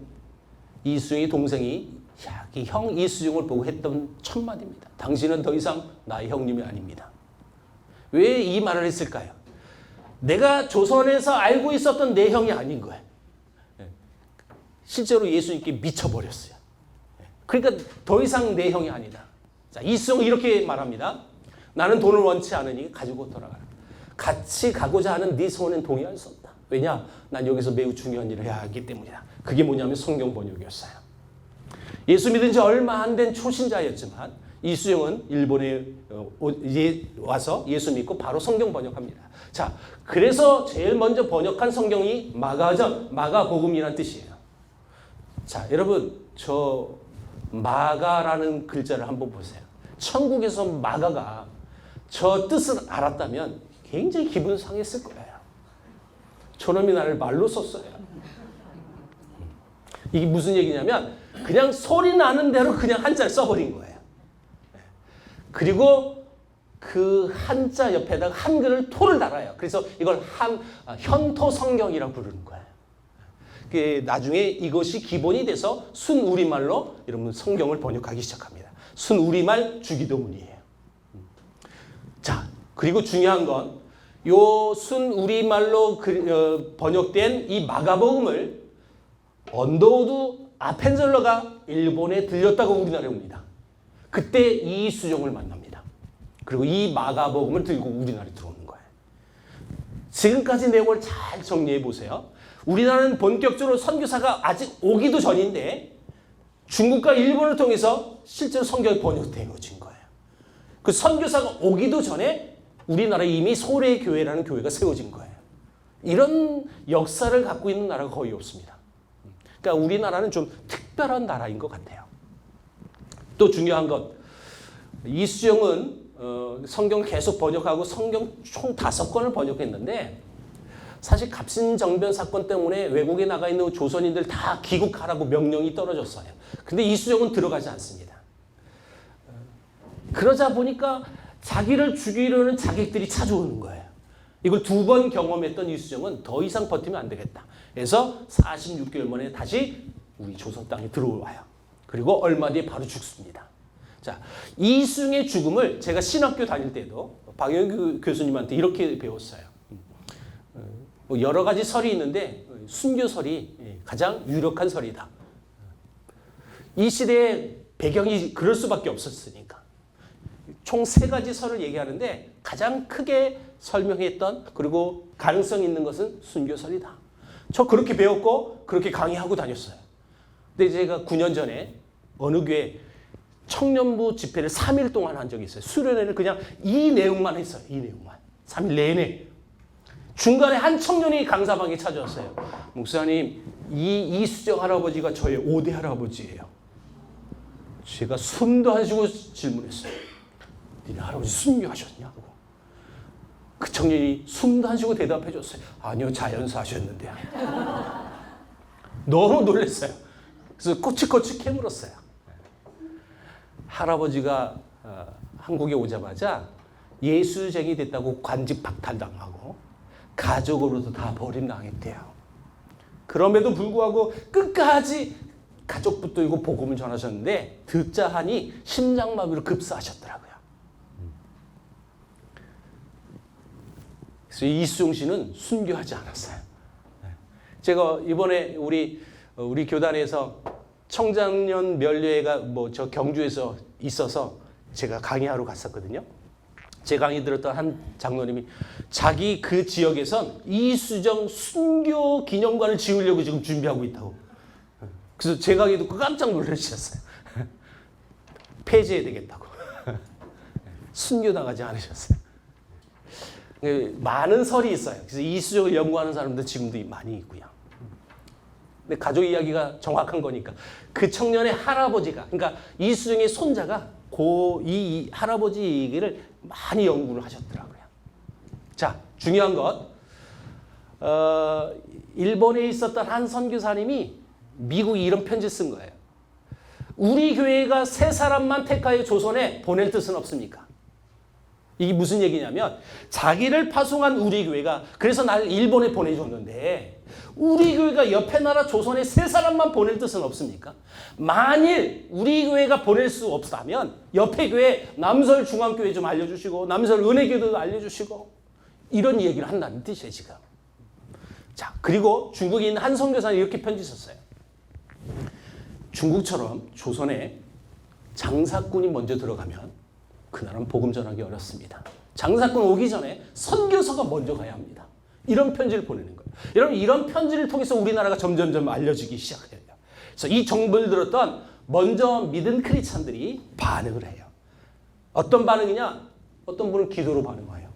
이수정의 동생이 자기 형 이수정을 보고 했던 첫 마디입니다. 당신은 더 이상 나의 형님이 아닙니다. 왜 이 말을 했을까요? 내가 조선에서 알고 있었던 내 형이 아닌 거예요. 실제로 예수님께 미쳐버렸어요. 그러니까 더 이상 내 형이 아니다. 자, 이수정은 이렇게 말합니다. 나는 돈을 원치 않으니 가지고 돌아가라. 같이 가고자 하는 네 소원엔 동의할 수 없다. 왜냐? 난 여기서 매우 중요한 일을 해야 하기 때문이다. 그게 뭐냐면 성경 번역이었어요. 예수 믿은 지 얼마 안 된 초신자였지만 이수정은 일본에 와서 예수 믿고 바로 성경 번역합니다. 자, 그래서 제일 먼저 번역한 성경이 마가복음이라는 뜻이에요. 자, 여러분 저 마가라는 글자를 한번 보세요. 천국에서 마가가 저 뜻을 알았다면 굉장히 기분 상했을 거예요. 저놈이 나를 말로 썼어요. 이게 무슨 얘기냐면 그냥 소리 나는 대로 그냥 한자를 써버린 거예요. 그리고 그 한자 옆에다가 한글을 토를 달아요. 그래서 이걸 현토 성경이라고 부르는 거예요. 나중에 이것이 기본이 돼서 순우리말로 여러분 성경을 번역하기 시작합니다. 순우리말 주기도문이에요. 자, 그리고 중요한 건 요 순우리말로 번역된 이 마가복음을 언더우드 아펜젤러가 일본에 들렸다고 우리나라에 옵니다. 그때 이수정을 만납니다. 그리고 이 마가복음을 들고 우리나라에 들어오는 거예요. 지금까지 내용을 잘 정리해 보세요. 우리나라는 본격적으로 선교사가 아직 오기도 전인데 중국과 일본을 통해서 실제로 성경이 번역되어진 거예요. 그 선교사가 오기도 전에 우리나라에 이미 소래교회라는 교회가 세워진 거예요. 이런 역사를 갖고 있는 나라가 거의 없습니다. 그러니까 우리나라는 좀 특별한 나라인 것 같아요. 또 중요한 것, 이수정은 성경 계속 번역하고 성경 총 5권을 번역했는데 사실 갑신정변 사건 때문에 외국에 나가 있는 조선인들 다 귀국하라고 명령이 떨어졌어요. 근데 이수정은 들어가지 않습니다. 그러자 보니까 자기를 죽이려는 자객들이 찾아오는 거예요. 이걸 2번 경험했던 이수정은 더 이상 버티면 안 되겠다. 그래서 46개월 만에 다시 우리 조선 땅에 들어와요. 그리고 얼마 뒤에 바로 죽습니다. 자, 이수정의 죽음을 제가 신학교 다닐 때도 박영규 교수님한테 이렇게 배웠어요. 여러 가지 설이 있는데 순교설이 가장 유력한 설이다. 이 시대의 배경이 그럴 수밖에 없었으니까. 총 3가지 설을 얘기하는데 가장 크게 설명했던 그리고 가능성 있는 것은 순교설이다. 저 그렇게 배웠고 그렇게 강의하고 다녔어요. 근데 제가 9년 전에 어느 교회 청년부 집회를 3일 동안 한 적이 있어요. 수련회를 그냥 이 내용만 했어요. 이 내용만. 3일 내내. 중간에 한 청년이 강사방에 찾아왔어요. 목사님, 이수정 할아버지가 저의 5대 할아버지예요. 제가 숨도 안 쉬고 질문했어요. 니네 할아버지 순교하셨냐고. 그 청년이 숨도 안 쉬고 대답해 줬어요. 아니요, 자연사 하셨는데요. 너무 놀랐어요. 그래서 꼬치꼬치 캐물었어요. 할아버지가 한국에 오자마자 예수쟁이 됐다고 관직 박탈당하고 가족으로도 다 버림당했대요. 그럼에도 불구하고 끝까지 가족 붙들고 복음을 전하셨는데 듣자 하니 심장마비로 급사하셨더라고요. 그래서 이수정 씨는 순교하지 않았어요. 제가 이번에 우리 교단에서 청장년 멸례가 저 경주에서 있어서 제가 강의하러 갔었거든요. 제 강의 들었던 한 장로님이 자기 그 지역에선 이수정 순교 기념관을 지으려고 지금 준비하고 있다고. 그래서 제 강의 듣고 깜짝 놀라셨어요. 폐지해야 되겠다고. 순교당하지 않으셨어요. 많은 설이 있어요. 그래서 이수정을 연구하는 사람도 지금도 많이 있고요. 근데 가족 이야기가 정확한 거니까 그 청년의 할아버지가, 그러니까 이수정의 손자가 이 할아버지 얘기를 많이 연구를 하셨더라고요. 자, 중요한 것, 일본에 있었던 한 선교사님이 미국에 이런 편지 쓴 거예요. 우리 교회가 세 사람만 택하여 조선에 보낼 뜻은 없습니까? 이게 무슨 얘기냐면 자기를 파송한 우리 교회가 그래서 날 일본에 보내줬는데 우리 교회가 옆에 나라 조선에 세 사람만 보낼 뜻은 없습니까? 만일 우리 교회가 보낼 수 없다면 옆에 교회 남설중앙교회 좀 알려주시고 남설은혜교도 알려주시고 이런 얘기를 한다는 뜻이에요 지금. 자, 그리고 중국에 있는 한 선교사는 이렇게 편지 썼어요. 중국처럼 조선에 장사꾼이 먼저 들어가면 그 나라는 복음 전하기 어렵습니다. 장사꾼 오기 전에 선교사가 먼저 가야 합니다. 이런 편지를 보내는 거예요. 여러분 이런 편지를 통해서 우리나라가 점점점 알려지기 시작해요. 그래서 이 정보를 들었던 먼저 믿은 크리스찬들이 반응을 해요. 어떤 반응이냐? 어떤 분은 기도로 반응해요.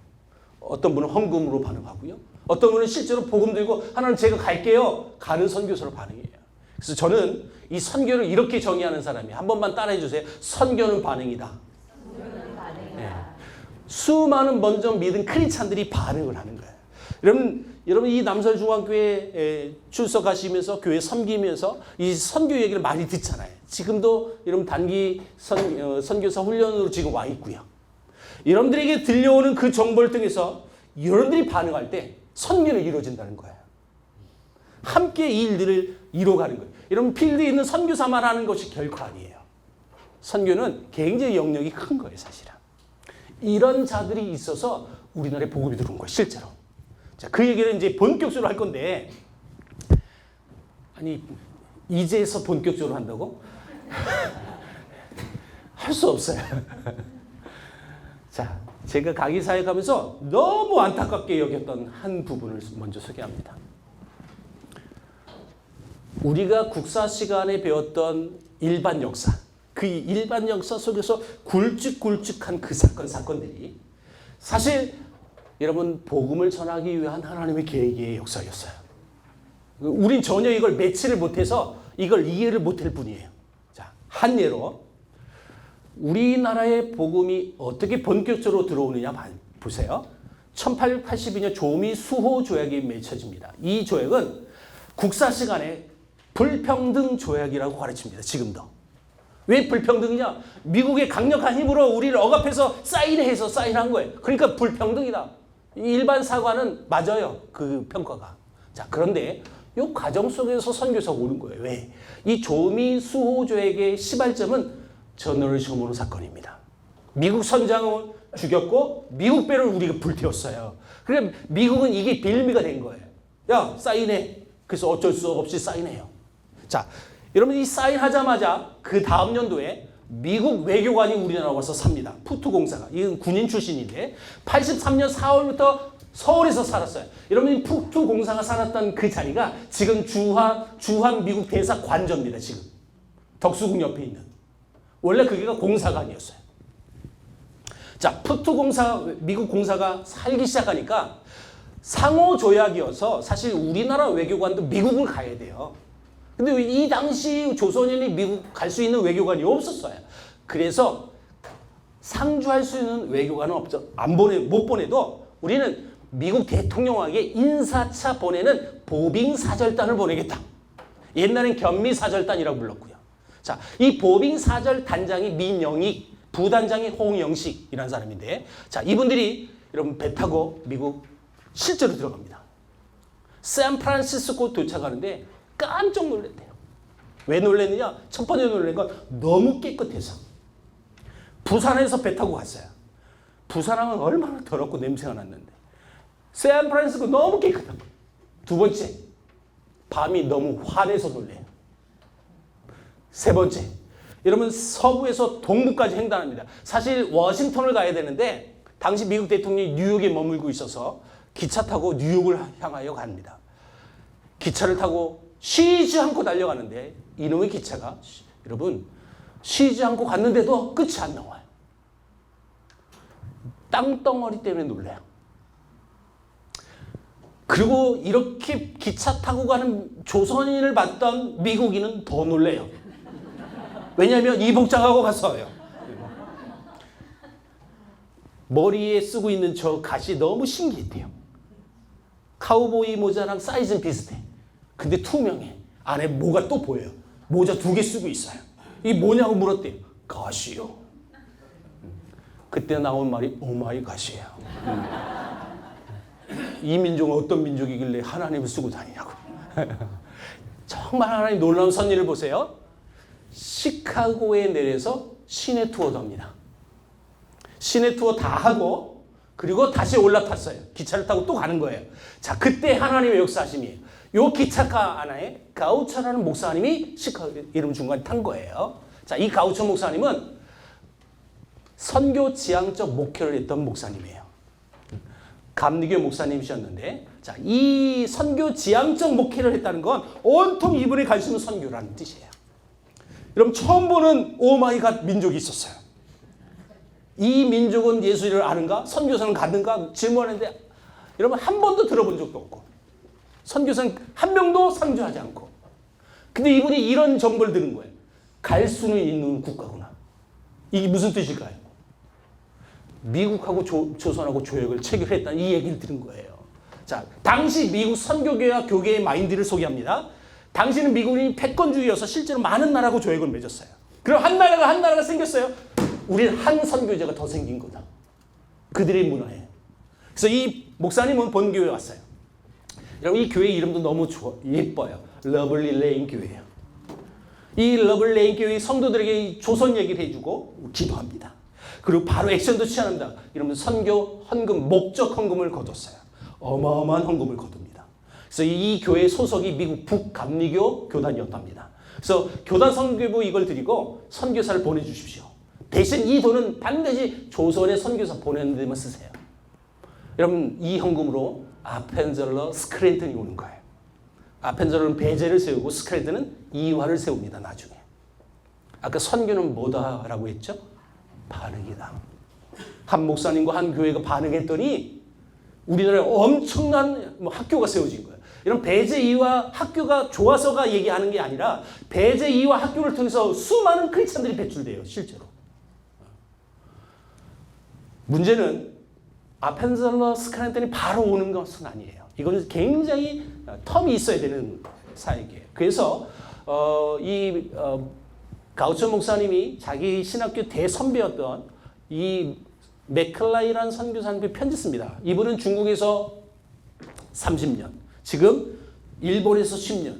어떤 분은 헌금으로 반응하고요. 어떤 분은 실제로 복음 들고 하나님 제가 갈게요. 가는 선교사로 반응해요. 그래서 저는 이 선교를 이렇게 정의하는 사람이 한 번만 따라해 주세요. 선교는 반응이다. 네. 수많은 먼저 믿은 크리스찬들이 반응을 하는 거예요. 여러분 이 남설중앙교회에 출석하시면서 교회 섬기면서 이 선교 얘기를 많이 듣잖아요. 지금도 여러분 단기 선교사 훈련으로 지금 와 있고요. 여러분들에게 들려오는 그 정보를 통해서 여러분들이 반응할 때 선교는 이루어진다는 거예요. 함께 이 일들을 이뤄가는 거예요. 여러분 필드에 있는 선교사만 하는 것이 결코 아니에요. 선교는 굉장히 영역이 큰 거예요, 사실은. 이런 자들이 있어서 우리나라에 복음이 들어온 거예요, 실제로. 자, 그 얘기를 이제 본격적으로 할 건데, 아니, 이제서 본격적으로 한다고? 할 수 없어요. 자, 제가 강의 사역하면서 너무 안타깝게 여겼던 한 부분을 먼저 소개합니다. 우리가 국사 시간에 배웠던 일반 역사, 그 일반 역사 속에서 굵직굵직한 그 사건들이 사실 여러분 복음을 전하기 위한 하나님의 계획의 역사였어요. 우린 전혀 이걸 매치를 못해서 이걸 이해를 못할 뿐이에요. 자, 한 예로 우리나라의 복음이 어떻게 본격적으로 들어오느냐 보세요. 1882년 조미 수호 조약이 맺혀집니다. 이 조약은 국사 시간에 불평등 조약이라고 가르칩니다. 지금도. 왜 불평등이냐? 미국의 강력한 힘으로 우리를 억압해서 사인해서 사인한 거예요. 그러니까 불평등이다. 일반 사과는 맞아요. 그 평가가. 자, 그런데 이 과정 속에서 선교사가 오는 거예요. 왜? 이 조미 수호 조약의 시발점은 전어를 시험으로 사건입니다. 미국 선장을 죽였고 미국 배를 우리가 불태웠어요. 그래 미국은 이게 빌미가 된 거예요. 야, 사인해. 그래서 어쩔 수 없이 사인해요. 자, 여러분 이 사인하자마자 그 다음 연도에 미국 외교관이 우리나라 와서 삽니다. 푸투공사가. 이건 군인 출신인데 83년 4월부터 서울에서 살았어요. 여러분 이 푸투공사가 살았던 그 자리가 지금 주한 미국 대사 관저입니다. 지금 덕수궁 옆에 있는. 원래 그게가 공사관이었어요. 자, 푸투공사 미국 공사가 살기 시작하니까 상호조약이어서 사실 우리나라 외교관도 미국을 가야 돼요. 근데 이 당시 조선인이 미국 갈 수 있는 외교관이 없었어요. 그래서 상주할 수 있는 외교관은 못 보내도 우리는 미국 대통령에게 인사차 보내는 보빙사절단을 보내겠다. 옛날엔 견미사절단이라고 불렀고요. 자, 이 보빙사절단장이 민영익, 부단장이 홍영식이라는 사람인데, 자, 이분들이 여러분 배 타고 미국 실제로 들어갑니다. 샌프란시스코 도착하는데 깜짝 놀랐대요. 왜 놀랐느냐? 첫 번째 놀란 건 너무 깨끗해서. 부산에서 배 타고 갔어요. 부산하면 얼마나 더럽고 냄새가 났는데. 샌프란시스코 너무 깨끗한 거예요. 두 번째, 밤이 너무 환해서 놀래요. 세 번째, 여러분 서부에서 동부까지 횡단합니다. 사실 워싱턴을 가야 되는데 당시 미국 대통령이 뉴욕에 머물고 있어서 기차 타고 뉴욕을 향하여 갑니다. 기차를 타고 쉬지 않고 달려가는데 이놈의 기차가 여러분 쉬지 않고 갔는데도 끝이 안 나와요. 땅덩어리 때문에 놀래요. 그리고 이렇게 기차 타고 가는 조선인을 봤던 미국인은 더 놀래요. 왜냐하면 이복장하고 갔어요. 머리에 쓰고 있는 저 갓이 너무 신기했대요. 카우보이 모자랑 사이즈는 비슷해. 근데 투명해. 안에 뭐가 또 보여요. 모자 2개 쓰고 있어요. 이게 뭐냐고 물었대요. 갓이요. 그때 나온 말이 오마이 갓이에요. 이 민족은 어떤 민족이길래 하나님을 쓰고 다니냐고. 정말 하나님 놀라운 선일을 보세요. 시카고에 내려서 시내 투어도 합니다. 시내 투어 다 하고 그리고 다시 올라탔어요. 기차를 타고 또 가는 거예요. 자, 그때 하나님의 역사하심이에요. 요 기차가 하나에 가우처라는 목사님이 시카고 이름 중간에 탄 거예요. 자, 이 가우처 목사님은 선교 지향적 목회를 했던 목사님이에요. 감리교 목사님이셨는데, 자, 이 선교 지향적 목회를 했다는 건 온통 이분의 관심은 선교라는 뜻이에요. 여러분 처음 보는 오마이갓 민족이 있었어요. 이 민족은 예수를 아는가? 선교사는 갔는가? 질문하는데 여러분 한 번도 들어본 적도 없고 선교사는 한 명도 상주하지 않고 근데 이분이 이런 정보를 들은 거예요. 갈 수는 있는 국가구나. 이게 무슨 뜻일까요? 미국하고 조선하고 조약을 체결했다는 이 얘기를 들은 거예요. 자, 당시 미국 선교계와 교계의 마인드를 소개합니다. 당시는 미국이 패권주의여서 실제로 많은 나라하고 조약을 맺었어요. 그럼 한 나라가 생겼어요. 우리는 한 선교제가 더 생긴 거다. 그들의 문화에. 그래서 이 목사님은 본교회에 왔어요. 여러분 이 교회 이름도 너무 예뻐요. 러블리 레인 교회예요. 이 러블리 레인 교회 성도들에게 조선 얘기를 해주고 기도합니다. 그리고 바로 액션도 취합니다. 이러면 선교 헌금, 목적 헌금을 거뒀어요. 어마어마한 헌금을 거둡니다. 그래서 이 교회 소속이 미국 북감리교 교단이었답니다. 그래서 교단 선교부 이걸 드리고 선교사를 보내주십시오. 대신 이 돈은 반드시 조선의 선교사 보내는 데만 쓰세요. 여러분 이 헌금으로 아펜젤러 스크랜턴이 오는 거예요. 아펜젤러는 배제를 세우고 스크랜턴은 이화를 세웁니다. 나중에. 아까 선교는 뭐다라고 했죠? 반응이다. 한 목사님과 한 교회가 반응했더니 우리나라에 엄청난 학교가 세워진 거예요. 이런 배제 이화 학교가 좋아서가 얘기하는 게 아니라 배제 이화 학교를 통해서 수많은 크리스천들이 배출돼요. 실제로. 문제는 아펜젤러 스크랜턴이 바로 오는 것은 아니에요. 이건 굉장히 텀이 있어야 되는 사역이에요. 그래서 가우처 목사님이 자기 신학교 대선배였던 이 맥클라이라는 선교사님께 편지 씁니다. 이분은 중국에서 30년, 지금 일본에서 10년,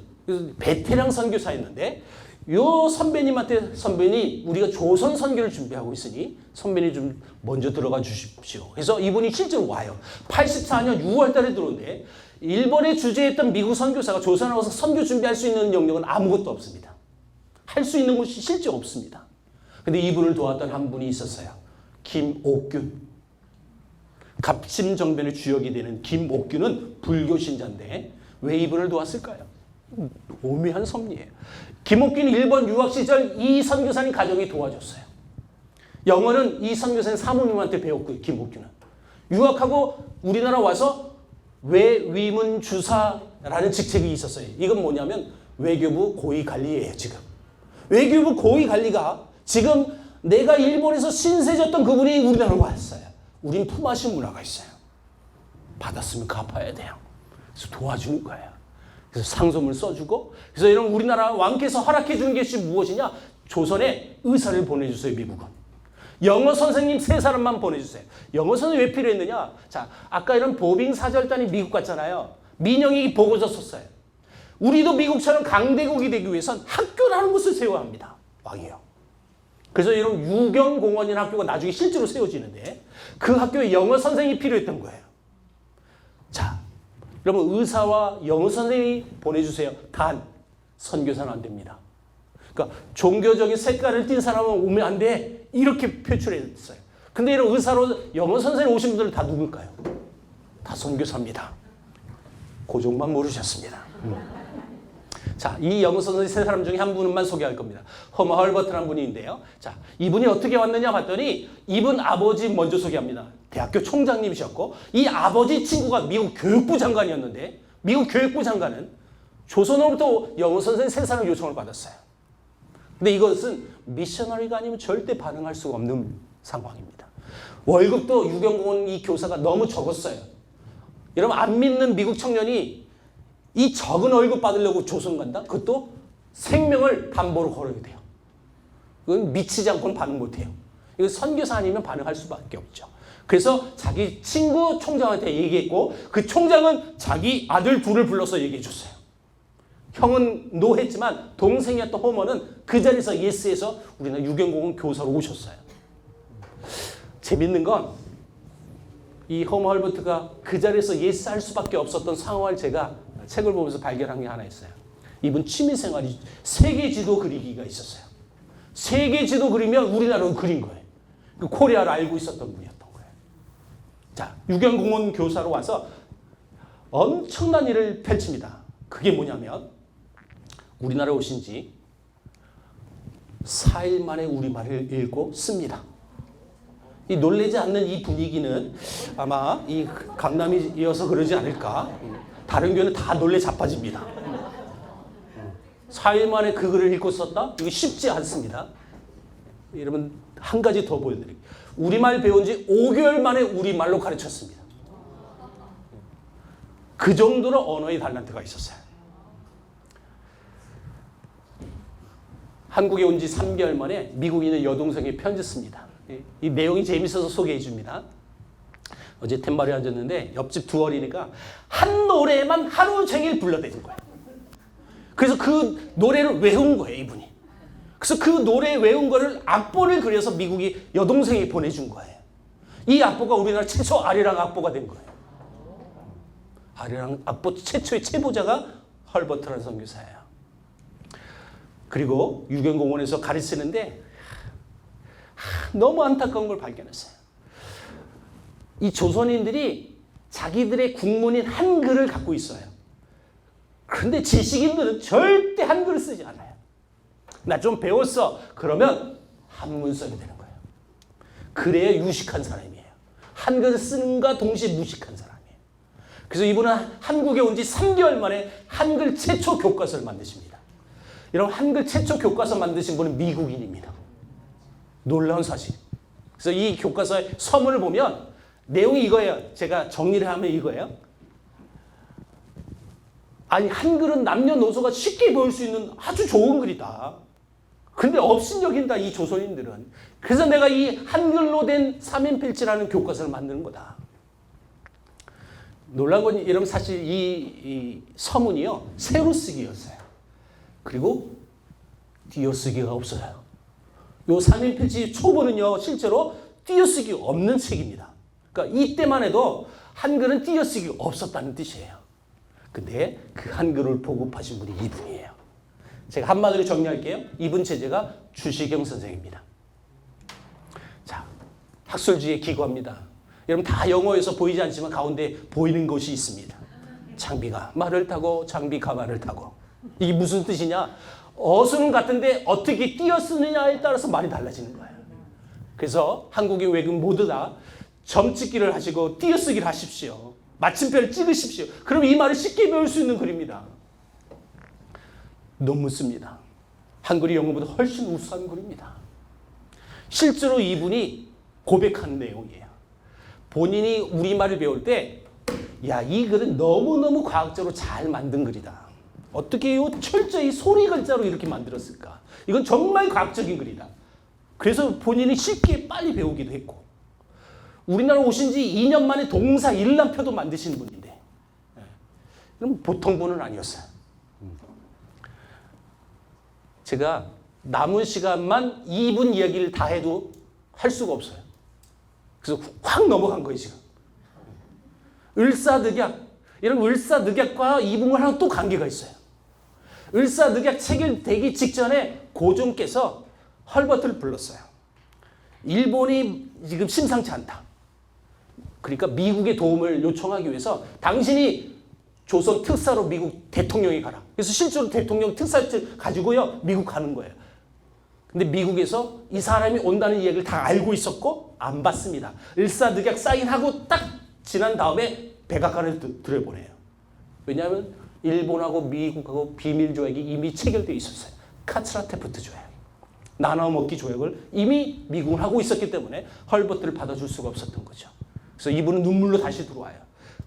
베테랑 선교사였는데 요 선배님한테 선배님 우리가 조선 선교를 준비하고 있으니 선배님 좀 먼저 들어가 주십시오. 그래서 이분이 실제로 와요. 84년 6월 달에 들어오는데 일본에 주재했던 미국 선교사가 조선에 와서 선교 준비할 수 있는 영역은 아무것도 없습니다. 할 수 있는 곳이 실제 없습니다. 근데 이분을 도왔던 한 분이 있었어요. 김옥균. 갑심정변의 주역이 되는 김옥균은 불교 신자인데 왜 이분을 도왔을까요? 오묘한 섭리예요. 김옥균이 일본 유학 시절 이 선교사님 가정이 도와줬어요. 영어는 이 선교사님 사모님한테 배웠고요. 김옥균은. 유학하고 우리나라 와서 외위문주사라는 직책이 있었어요. 이건 뭐냐면 외교부 고위관리예요. 지금. 외교부 고위관리가 지금 내가 일본에서 신세졌던 그분이 우리나라로 왔어요. 우린 품앗이 문화가 있어요. 받았으면 갚아야 돼요. 그래서 도와주는 거예요. 그래서 상소문을 써주고 그래서 이런 우리나라 왕께서 허락해 준 것이 무엇이냐? 조선에 의사를 보내주세요. 미국은. 영어 선생님 3사람만 보내주세요. 영어 선생님 왜 필요했느냐? 자, 아까 이런 보빙 사절단이 미국 갔잖아요. 민영이 보고서 썼어요. 우리도 미국처럼 강대국이 되기 위해선 학교라는 곳을 세워야 합니다. 왕이요. 그래서 이런 유경공원이라는 학교가 나중에 실제로 세워지는데 그 학교에 영어 선생님이 필요했던 거예요. 자, 여러분 의사와 영어 선생님이 보내주세요. 단, 선교사는 안 됩니다. 그러니까 종교적인 색깔을 띤 사람은 오면 안 돼. 이렇게 표출했어요. 근데 이런 의사로 영어 선생님 오신 분들은 다 누굴까요? 다 선교사입니다. 고종만 모르셨습니다. 자, 이 영어 선생님 세 사람 중에 한 분만 소개할 겁니다. 허머 헐버트라는 분인데요. 자, 이분이 어떻게 왔느냐 봤더니 이분 아버지 먼저 소개합니다. 대학교 총장님이셨고 이 아버지 친구가 미국 교육부 장관이었는데 미국 교육부 장관은 조선으로부터 영어 선생님 세 사람 요청을 받았어요. 근데 이것은 미셔너리가 아니면 절대 반응할 수가 없는 상황입니다. 월급도 유경공원 이 교사가 너무 적었어요. 여러분 안 믿는 미국 청년이 이 적은 월급 받으려고 조선 간다? 그것도 생명을 담보로 걸어야 돼요. 그건 미치지 않고는 반응 못해요. 이거 선교사 아니면 반응할 수밖에 없죠. 그래서 자기 친구 총장한테 얘기했고 그 총장은 자기 아들 둘을 불러서 얘기해 줬어요. 형은 노 했지만 동생이었던 호머는 그 자리에서 예스해서 우리나라 유경공원 교사로 오셨어요. 재밌는 건 이 허머 헐버트가 그 자리에서 예스할 수밖에 없었던 상황을 제가 책을 보면서 발견한 게 하나 있어요. 이분 취미생활이 세계 지도 그리기가 있었어요. 세계 지도 그리면 우리나라로 그린 거예요. 그 코리아를 알고 있었던 분이었던 거예요. 자, 유경공원 교사로 와서 엄청난 일을 펼칩니다. 그게 뭐냐면 우리나라에 오신 지 4일 만에 우리말을 읽고 씁니다. 이 놀라지 않는 이 분위기는 아마 이 강남이어서 그러지 않을까. 다른 교회는 다 놀래 자빠집니다. 4일 만에 그 글을 읽고 썼다? 이거 쉽지 않습니다. 여러분 한 가지 더 보여드릴게요. 우리말 배운 지 5개월 만에 우리말로 가르쳤습니다. 그 정도로 언어의 달란트가 있었어요. 한국에 온 지 3개월 만에 미국에 있는 여동생이 편지 씁니다. 이 내용이 재밌어서 소개해 줍니다. 어제 툇마루에 앉았는데 옆집 두 어린이가 한 노래만 하루 종일 불러대는 거예요. 그래서 그 노래를 외운 거예요, 이분이. 그래서 그 노래 외운 거를 악보를 그려서 미국이 여동생이 보내준 거예요. 이 악보가 우리나라 최초 아리랑 악보가 된 거예요. 아리랑 악보 최초의 제보자가 헐버트라는 선교사예요. 그리고 유경공원에서 가르치는데 너무 안타까운 걸 발견했어요. 이 조선인들이 자기들의 국문인 한글을 갖고 있어요. 그런데 지식인들은 절대 한글을 쓰지 않아요. 나 좀 배웠어. 그러면 한문 써야 되는 거예요. 그래야 유식한 사람이에요. 한글을 쓰는가 동시에 무식한 사람이에요. 그래서 이분은 한국에 온 지 3개월 만에 한글 최초 교과서를 만드십니다. 여러분 한글 최초 교과서 만드신 분은 미국인입니다. 놀라운 사실. 그래서 이 교과서의 서문을 보면 내용이 이거예요. 제가 정리를 하면 이거예요. 아니 한글은 남녀노소가 쉽게 배울 수 있는 아주 좋은 글이다. 근데 업신여긴다 이 조선인들은. 그래서 내가 이 한글로 된 삼인필지라는 교과서를 만드는 거다. 놀라운 건 여러분 사실 이 서문이요 새로 쓰기였어요. 그리고 띄어쓰기가 없어요. 요 삼인필지 초본은요 실제로 띄어쓰기 없는 책입니다. 그러니까 이때만 해도 한글은 띄어쓰기 없었다는 뜻이에요. 근데 그 한글을 보급하신 분이 이분이에요. 제가 한마디로 정리할게요. 이분 제자가 주시경 선생입니다. 자, 학술지에 기고합니다. 여러분 다 영어에서 보이지 않지만 가운데 보이는 것이 있습니다. 장비가 말을 타고 장비가 말을 타고. 이게 무슨 뜻이냐? 어수는 같은데 어떻게 띄어쓰느냐에 따라서 말이 달라지는 거예요. 그래서 한국의 외국 모두 다 점찍기를 하시고 띄어쓰기를 하십시오. 마침표를 찍으십시오. 그럼 이 말을 쉽게 배울 수 있는 글입니다. 너무 씁니다. 한글이 영어보다 훨씬 우수한 글입니다. 실제로 이분이 고백하는 내용이에요. 본인이 우리말을 배울 때 야, 이 글은 너무너무 과학적으로 잘 만든 글이다. 어떻게 이 철저히 소리 글자로 이렇게 만들었을까? 이건 정말 과학적인 글이다. 그래서 본인이 쉽게 빨리 배우기도 했고 우리나라 오신 지 2년 만에 동사 일람표도 만드시는 분인데 그럼 보통 분은 아니었어요. 제가 남은 시간만 2분 이야기를 다 해도 할 수가 없어요. 그래서 확 넘어간 거예요 지금. 을사늑약 이런 을사늑약과 이 부분하고 또 관계가 있어요. 을사늑약 체결되기 직전에 고종께서 헐버트를 불렀어요. 일본이 지금 심상치 않다. 그러니까 미국의 도움을 요청하기 위해서 당신이 조선 특사로 미국 대통령이 가라. 그래서 실제로 대통령 특사증 가지고요 미국 가는 거예요. 근데 미국에서 이 사람이 온다는 이야기를 다 알고 있었고 안 받습니다. 일사늑약 사인하고 딱 지난 다음에 백악관을 들여보내요. 왜냐하면 일본하고 미국하고 비밀 조약이 이미 체결되어 있었어요. 카츠라테프트 조약. 나눠 먹기 조약을 이미 미국은 하고 있었기 때문에 헐버트를 받아줄 수가 없었던 거죠. 그래서 이분은 눈물로 다시 들어와요.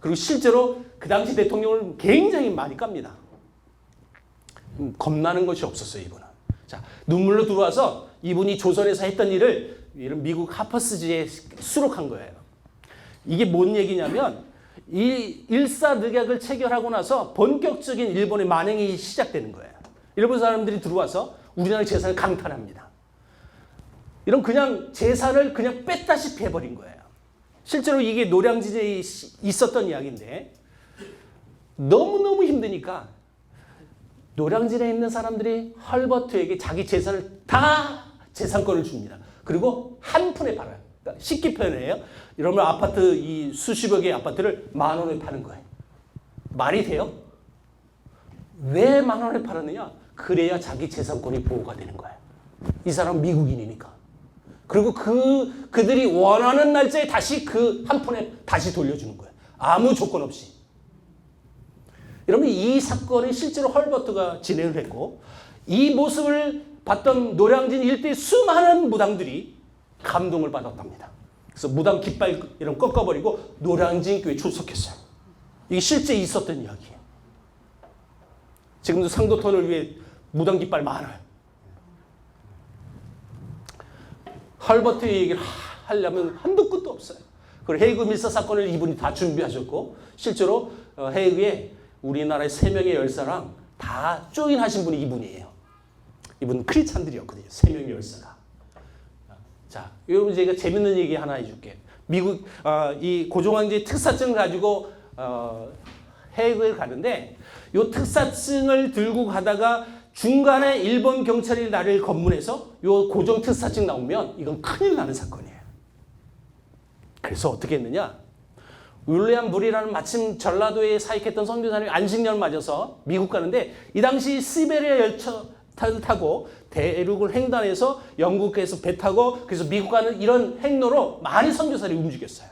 그리고 실제로 그 당시 대통령을 굉장히 많이 깝니다. 겁나는 것이 없었어요, 이분은. 자, 눈물로 들어와서 이분이 조선에서 했던 일을 이런 미국 하퍼스지에 수록한 거예요. 이게 뭔 얘기냐면 이 일사늑약을 체결하고 나서 본격적인 일본의 만행이 시작되는 거예요. 일본 사람들이 들어와서 우리나라 재산을 강탈합니다. 이런 그냥 재산을 그냥 뺐다시피 해버린 거예요. 실제로 이게 노량진에 있었던 이야기인데 너무너무 힘드니까 노량진에 있는 사람들이 헐버트에게 자기 재산을 다 재산권을 줍니다. 그리고 한 푼에 팔아요. 그러니까 쉽게 표현해요. 이러면 아파트 이 수십여 개의 아파트를 10,000원에 파는 거예요. 말이 돼요? 왜 10,000원에 팔았느냐? 그래야 자기 재산권이 보호가 되는 거예요. 이 사람은 미국인이니까. 그리고 그들이 원하는 날짜에 다시 그 한 푼에 다시 돌려주는 거예요. 아무 조건 없이. 여러분 이 사건이 실제로 헐버트가 진행을 했고 이 모습을 봤던 노량진 일대의 수많은 무당들이 감동을 받았답니다. 그래서 무당 깃발 이런 꺾어버리고 노량진 교회에 출석했어요. 이게 실제 있었던 이야기예요. 지금도 상도톤을 위해 무당 깃발 많아요. 헐버트의 얘기를 하려면 한도 끝도 없어요. 그리고 헤이그 밀사 사건을 이분이 다 준비하셨고 실제로 헤이그에 우리나라의 3명의 열사랑 다 조인하신 분이 이분이에요. 이분은 크리스찬들이었거든요. 3명의 열사가. 자, 여러분 제가 재밌는 얘기 하나 해줄게요. 미국 이 고종황제 특사증을 가지고 헤이그에 가는데 이 특사증을 들고 가다가 중간에 일본 경찰이 나를 검문해서 이 고종 특사증 나오면 이건 큰일 나는 사건이에요. 그래서 어떻게 했느냐? 윌리엄 불이라는 마침 전라도에 사역했던 선교사님이 안식년을 맞아서 미국 가는데 이 당시 시베리아 열차를 타고 대륙을 횡단해서 영국에서 배 타고 그래서 미국 가는 이런 행로로 많이 선교사들이 움직였어요.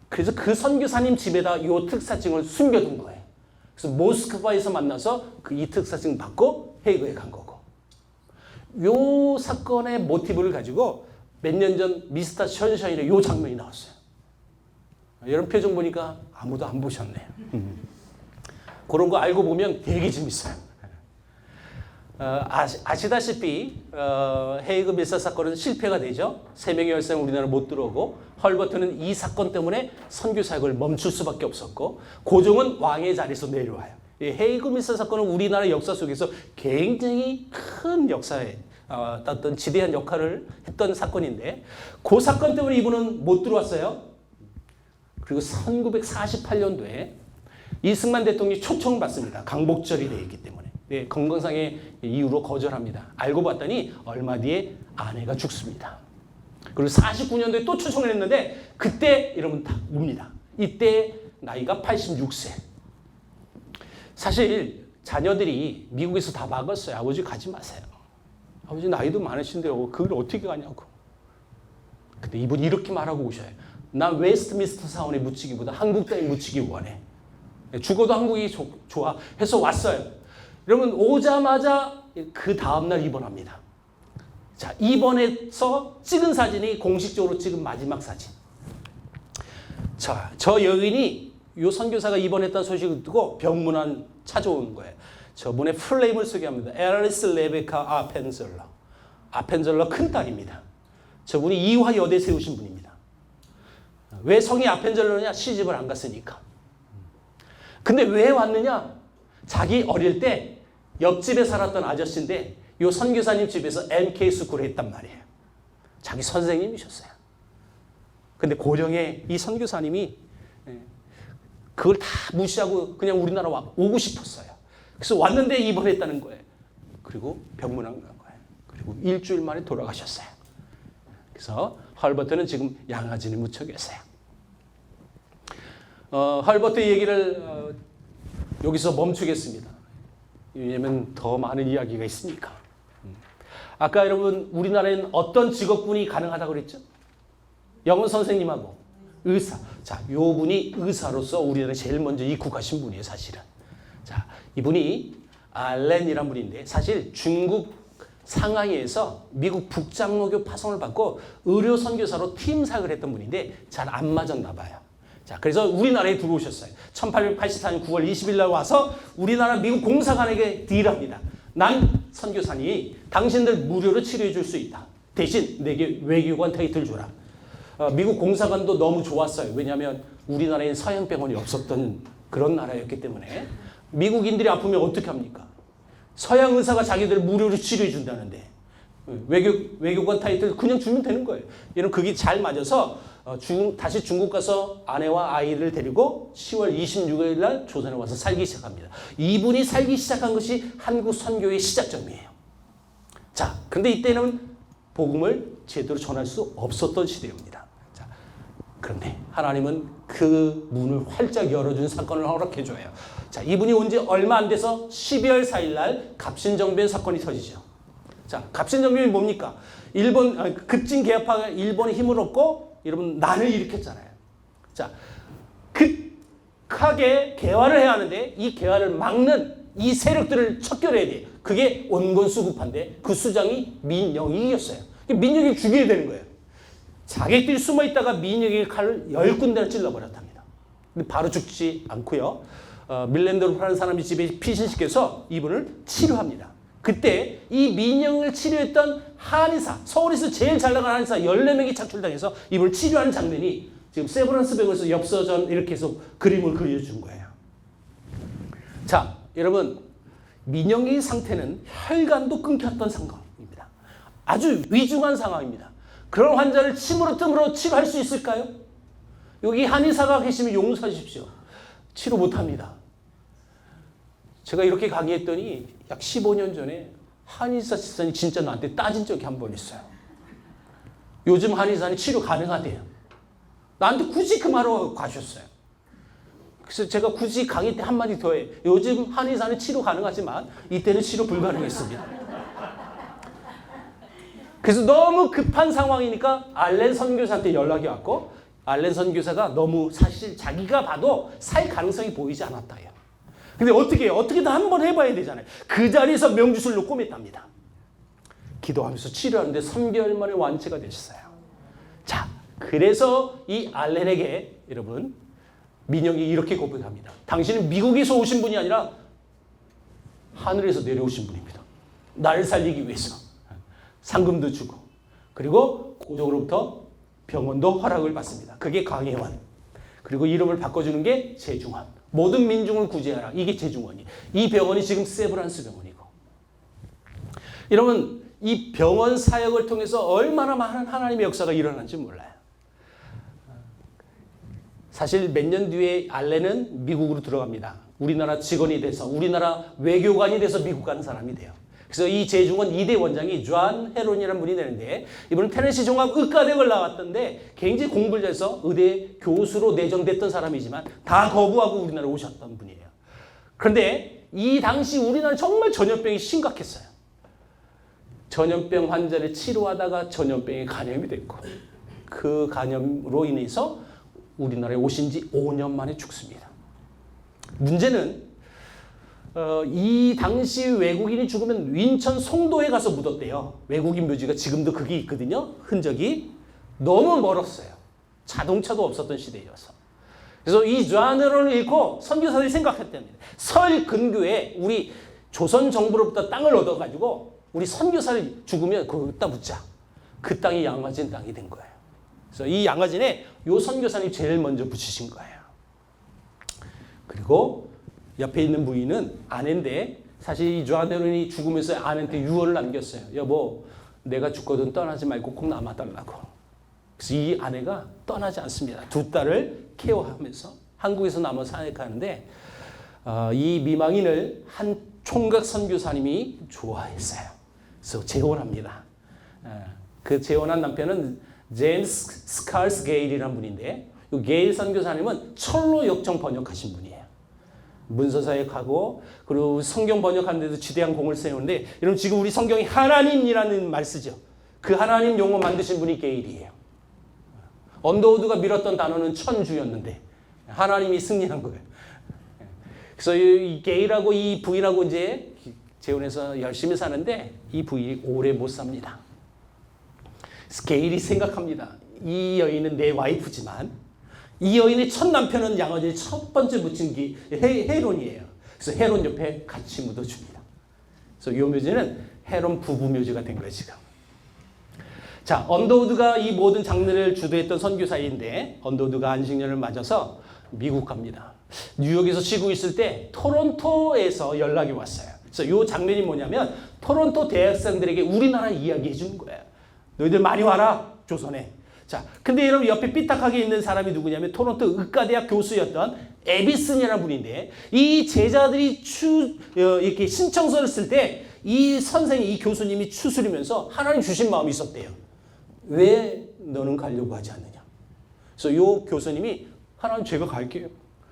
그래서 그 선교사님 집에다 이 특사증을 숨겨둔 거예요. 그래서 모스크바에서 만나서 이 특사증 받고 헤이그에 간 거고. 이 사건의 모티브를 가지고 몇 년 전 미스터 션샤인의 이 장면이 나왔어요. 이런 표정 보니까 아무도 안 보셨네요. 그런 거 알고 보면 되게 재밌어요. 아시다시피 헤이그 밀사 사건은 실패가 되죠. 3명의 열사는 우리나라를 못 들어오고 헐버트는 이 사건 때문에 선교 사역을 멈출 수밖에 없었고 고종은 왕의 자리에서 내려와요. 헤이그 밀사 사건은 우리나라 역사 속에서 굉장히 큰 역사에 어떤 지대한 역할을 했던 사건인데 그 사건 때문에 이분은 못 들어왔어요. 그리고 1948년도에 이승만 대통령이 초청을 받습니다. 강복절이 되어 있기 때문에. 네, 건강상의 이유로 거절합니다. 알고 봤더니 얼마 뒤에 아내가 죽습니다. 그리고 49년도에 또 초청을 했는데 그때 이러면 다 옵니다. 이때 나이가 86세. 사실 자녀들이 미국에서 다 막았어요. 아버지 가지 마세요. 아버지 나이도 많으신데 그걸 어떻게 가냐고. 근데 이분이 이렇게 말하고 오셔요. 난 웨스트민스터 사원에 묻히기보다 한국 땅에 묻히기 원해. 죽어도 한국이 좋아 해서 왔어요. 여러분 오자마자 그 다음날 입원합니다. 자, 입원해서 찍은 사진이 공식적으로 찍은 마지막 사진. 자, 저 여인이 이 선교사가 입원했다는 소식을 듣고 병문안 찾아오는 거예요. 저분의 풀네임을 소개합니다. 에리스 레베카 아펜젤러. 아펜젤러 큰딸입니다. 저분이 이화 여대 세우신 분입니다. 왜 성이 아펜젤러냐? 시집을 안 갔으니까. 근데 왜 왔느냐? 자기 어릴 때 옆집에 살았던 아저씨인데 이 선교사님 집에서 MK 스쿨을 했단 말이에요. 자기 선생님이셨어요. 근데 고령의 이 선교사님이 그걸 다 무시하고 그냥 우리나라 오고 싶었어요. 그래서 왔는데 입원했다는 거예요. 그리고 병문안 간 거예요. 그리고 일주일 만에 돌아가셨어요. 그래서 헐버트는 지금 양화진에 묻혀 계세요. 헐버트 얘기를 여기서 멈추겠습니다. 왜냐하면 더 많은 이야기가 있으니까. 아까 여러분 우리나라에는 어떤 직업군이 가능하다고 그랬죠? 영어 선생님하고 의사. 자, 요 분이 의사로서 우리나라에 제일 먼저 입국하신 분이에요, 사실은. 자, 이분이 알렌이란 분인데 사실 중국 상하이에서 미국 북장로교 파송을 받고 의료 선교사로 팀 사역을 했던 분인데 잘 안 맞았나 봐요. 자, 그래서 우리나라에 들어오셨어요. 1884년 9월 20일 날 와서 우리나라 미국 공사관에게 딜합니다. 난 선교사니 당신들 무료로 치료해 줄 수 있다. 대신 내게 외교관 타이틀 줘라. 미국 공사관도 너무 좋았어요. 왜냐하면 우리나라엔 서양병원이 없었던 그런 나라였기 때문에 미국인들이 아프면 어떻게 합니까? 서양 의사가 자기들 무료로 치료해 준다는데 외교관 타이틀 그냥 주면 되는 거예요. 이런 그게 잘 맞아서 다시 중국 가서 아내와 아이를 데리고 10월 26일 날 조선에 와서 살기 시작합니다. 이분이 살기 시작한 것이 한국 선교의 시작점이에요. 자, 근데 이때는 복음을 제대로 전할 수 없었던 시대입니다. 자, 그런데 하나님은 그 문을 활짝 열어준 사건을 허락해줘요. 자, 이분이 온 지 얼마 안 돼서 12월 4일 날 갑신정변 사건이 터지죠. 자, 갑신정변이 뭡니까? 급진 개혁파가 일본에 힘을 얻고 여러분 난을 일으켰잖아요. 자, 급하게 개화를 해야 하는데 이 개화를 막는 이 세력들을 척결해야 돼. 그게 온건수급파인데 그 수장이 민영익이었어요. 민영익을 죽여야 되는 거예요. 자객들이 숨어 있다가 민영익의 칼을 10군데를 찔러버렸답니다. 근데 바로 죽지 않고요. 밀랜드로라는 사람이 집에 피신시켜서 이분을 치료합니다. 그때 이 민영을 치료했던 한의사, 서울에서 제일 잘 나가는 한의사 14명이 착출당해서 이분을 치료하는 장면이 지금 세브란스 병원에서 엽서전 이렇게 해서 그림을 그려준 거예요. 자, 여러분 민영의 상태는 혈관도 끊겼던 상황입니다. 아주 위중한 상황입니다. 그런 환자를 침으로 뜸으로 치료할 수 있을까요? 여기 한의사가 계시면 용서하십시오. 치료 못합니다. 제가 이렇게 강의했더니 약 15년 전에 한의사 집사님 진짜 나한테 따진 적이 한 번 있어요. 요즘 한의사는 치료 가능하대요. 나한테 굳이 그 말을 가셨어요. 그래서 제가 굳이 강의 때 한마디 더 해. 요즘 한의사는 치료 가능하지만 이때는 치료 불가능했습니다. 그래서 너무 급한 상황이니까 알렌 선교사한테 연락이 왔고 알렌 선교사가 너무 사실 자기가 봐도 살 가능성이 보이지 않았다요. 근데 어떻게 해요? 어떻게든 한번 해봐야 되잖아요. 그 자리에서 명주술로 꼬맸답니다. 기도하면서 치료하는데 3개월 만에 완치가 되셨어요. 자, 그래서 이 알렌에게 여러분 민영이 이렇게 고백합니다. 당신은 미국에서 오신 분이 아니라 하늘에서 내려오신 분입니다. 나를 살리기 위해서 상금도 주고 그리고 고종으로부터 병원도 허락을 받습니다. 그게 강혜원. 그리고 이름을 바꿔주는 게 제중원. 모든 민중을 구제하라. 이게 제중원이. 이 병원이 지금 세브란스 병원이고. 여러분 이 병원 사역을 통해서 얼마나 많은 하나님의 역사가 일어난지 몰라요. 사실 몇 년 뒤에 알렌은 미국으로 들어갑니다. 우리나라 직원이 돼서 우리나라 외교관이 돼서 미국 가는 사람이 돼요. 그래서 이 제중원 2대 원장이 존 헤론이라는 분이 되는데 이분은 테네시 종합 의과대학을 나왔던데 굉장히 공부를 잘해서 의대 교수로 내정됐던 사람이지만 다 거부하고 우리나라에 오셨던 분이에요. 그런데 이 당시 우리나라는 정말 전염병이 심각했어요. 전염병 환자를 치료하다가 전염병에 감염이 됐고 그 감염으로 인해서 우리나라에 오신 지 5년 만에 죽습니다. 문제는 이 당시 외국인이 죽으면 윈천 송도에 가서 묻었대요. 외국인 묘지가 지금도 그게 있거든요. 흔적이 너무 멀었어요. 자동차도 없었던 시대여서. 그래서 이 좌너를 잃고 선교사들이 생각했답니다. 설 근교에 우리 조선 정부로부터 땅을 얻어가지고 우리 선교사를 죽으면 거기다 묻자. 그 땅이 양화진 땅이 된 거예요. 그래서 이 양화진에 요 선교사님이 제일 먼저 붙이신 거예요. 그리고 옆에 있는 부인은 아내인데 사실 이 조아네론이 죽으면서 아내한테 유언을 남겼어요. 여보, 내가 죽거든 떠나지 말고 꼭 남아달라고. 그래서 이 아내가 떠나지 않습니다. 두 딸을 케어하면서 한국에서 남아 사역하는데 이 미망인을 한 총각 선교사님이 좋아했어요. 그래서 재혼합니다. 그 재혼한 남편은 제임스 스칼스 게일이라는 분인데 이 게일 선교사님은 철로 역정 번역하신 분이에요. 문서사역하고 그리고 성경 번역하는 데도 지대한 공을 세우는데 여러분 지금 우리 성경이 하나님이라는 말 쓰죠. 그 하나님 용어 만드신 분이 게일이에요. 언더우드가 밀었던 단어는 천주였는데 하나님이 승리한 거예요. 그래서 이 게일하고 이 부인하고 이제 재혼해서 열심히 사는데 이 부인이 오래 못 삽니다. 게일이 생각합니다. 이 여인은 내 와이프지만 이 여인의 첫 남편은 양아지 첫 번째 묻힌 게 헤론이에요. 그래서 헤론 옆에 같이 묻어줍니다. 그래서 이 묘지는 헤론 부부 묘지가 된 거예요 지금. 자, 언더우드가 이 모든 장르를 주도했던 선교사인데 언더우드가 안식년을 맞아서 미국 갑니다. 뉴욕에서 쉬고 있을 때 토론토에서 연락이 왔어요. 그래서 이 장면이 뭐냐면 토론토 대학생들에게 우리나라 이야기 해주는 거예요. 너희들 많이 와라 조선에. 자, 근데 여러분 옆에 삐딱하게 있는 사람이 누구냐면 토론토 의과대학 교수였던 에비슨이라는 분인데 이 제자들이 이렇게 신청서를 쓸 때 이 선생이 이 교수님이 추스리면서 하나님 주신 마음이 있었대요. 왜 너는 가려고 하지 않느냐. 그래서 이 교수님이 하나님 제가 갈게요.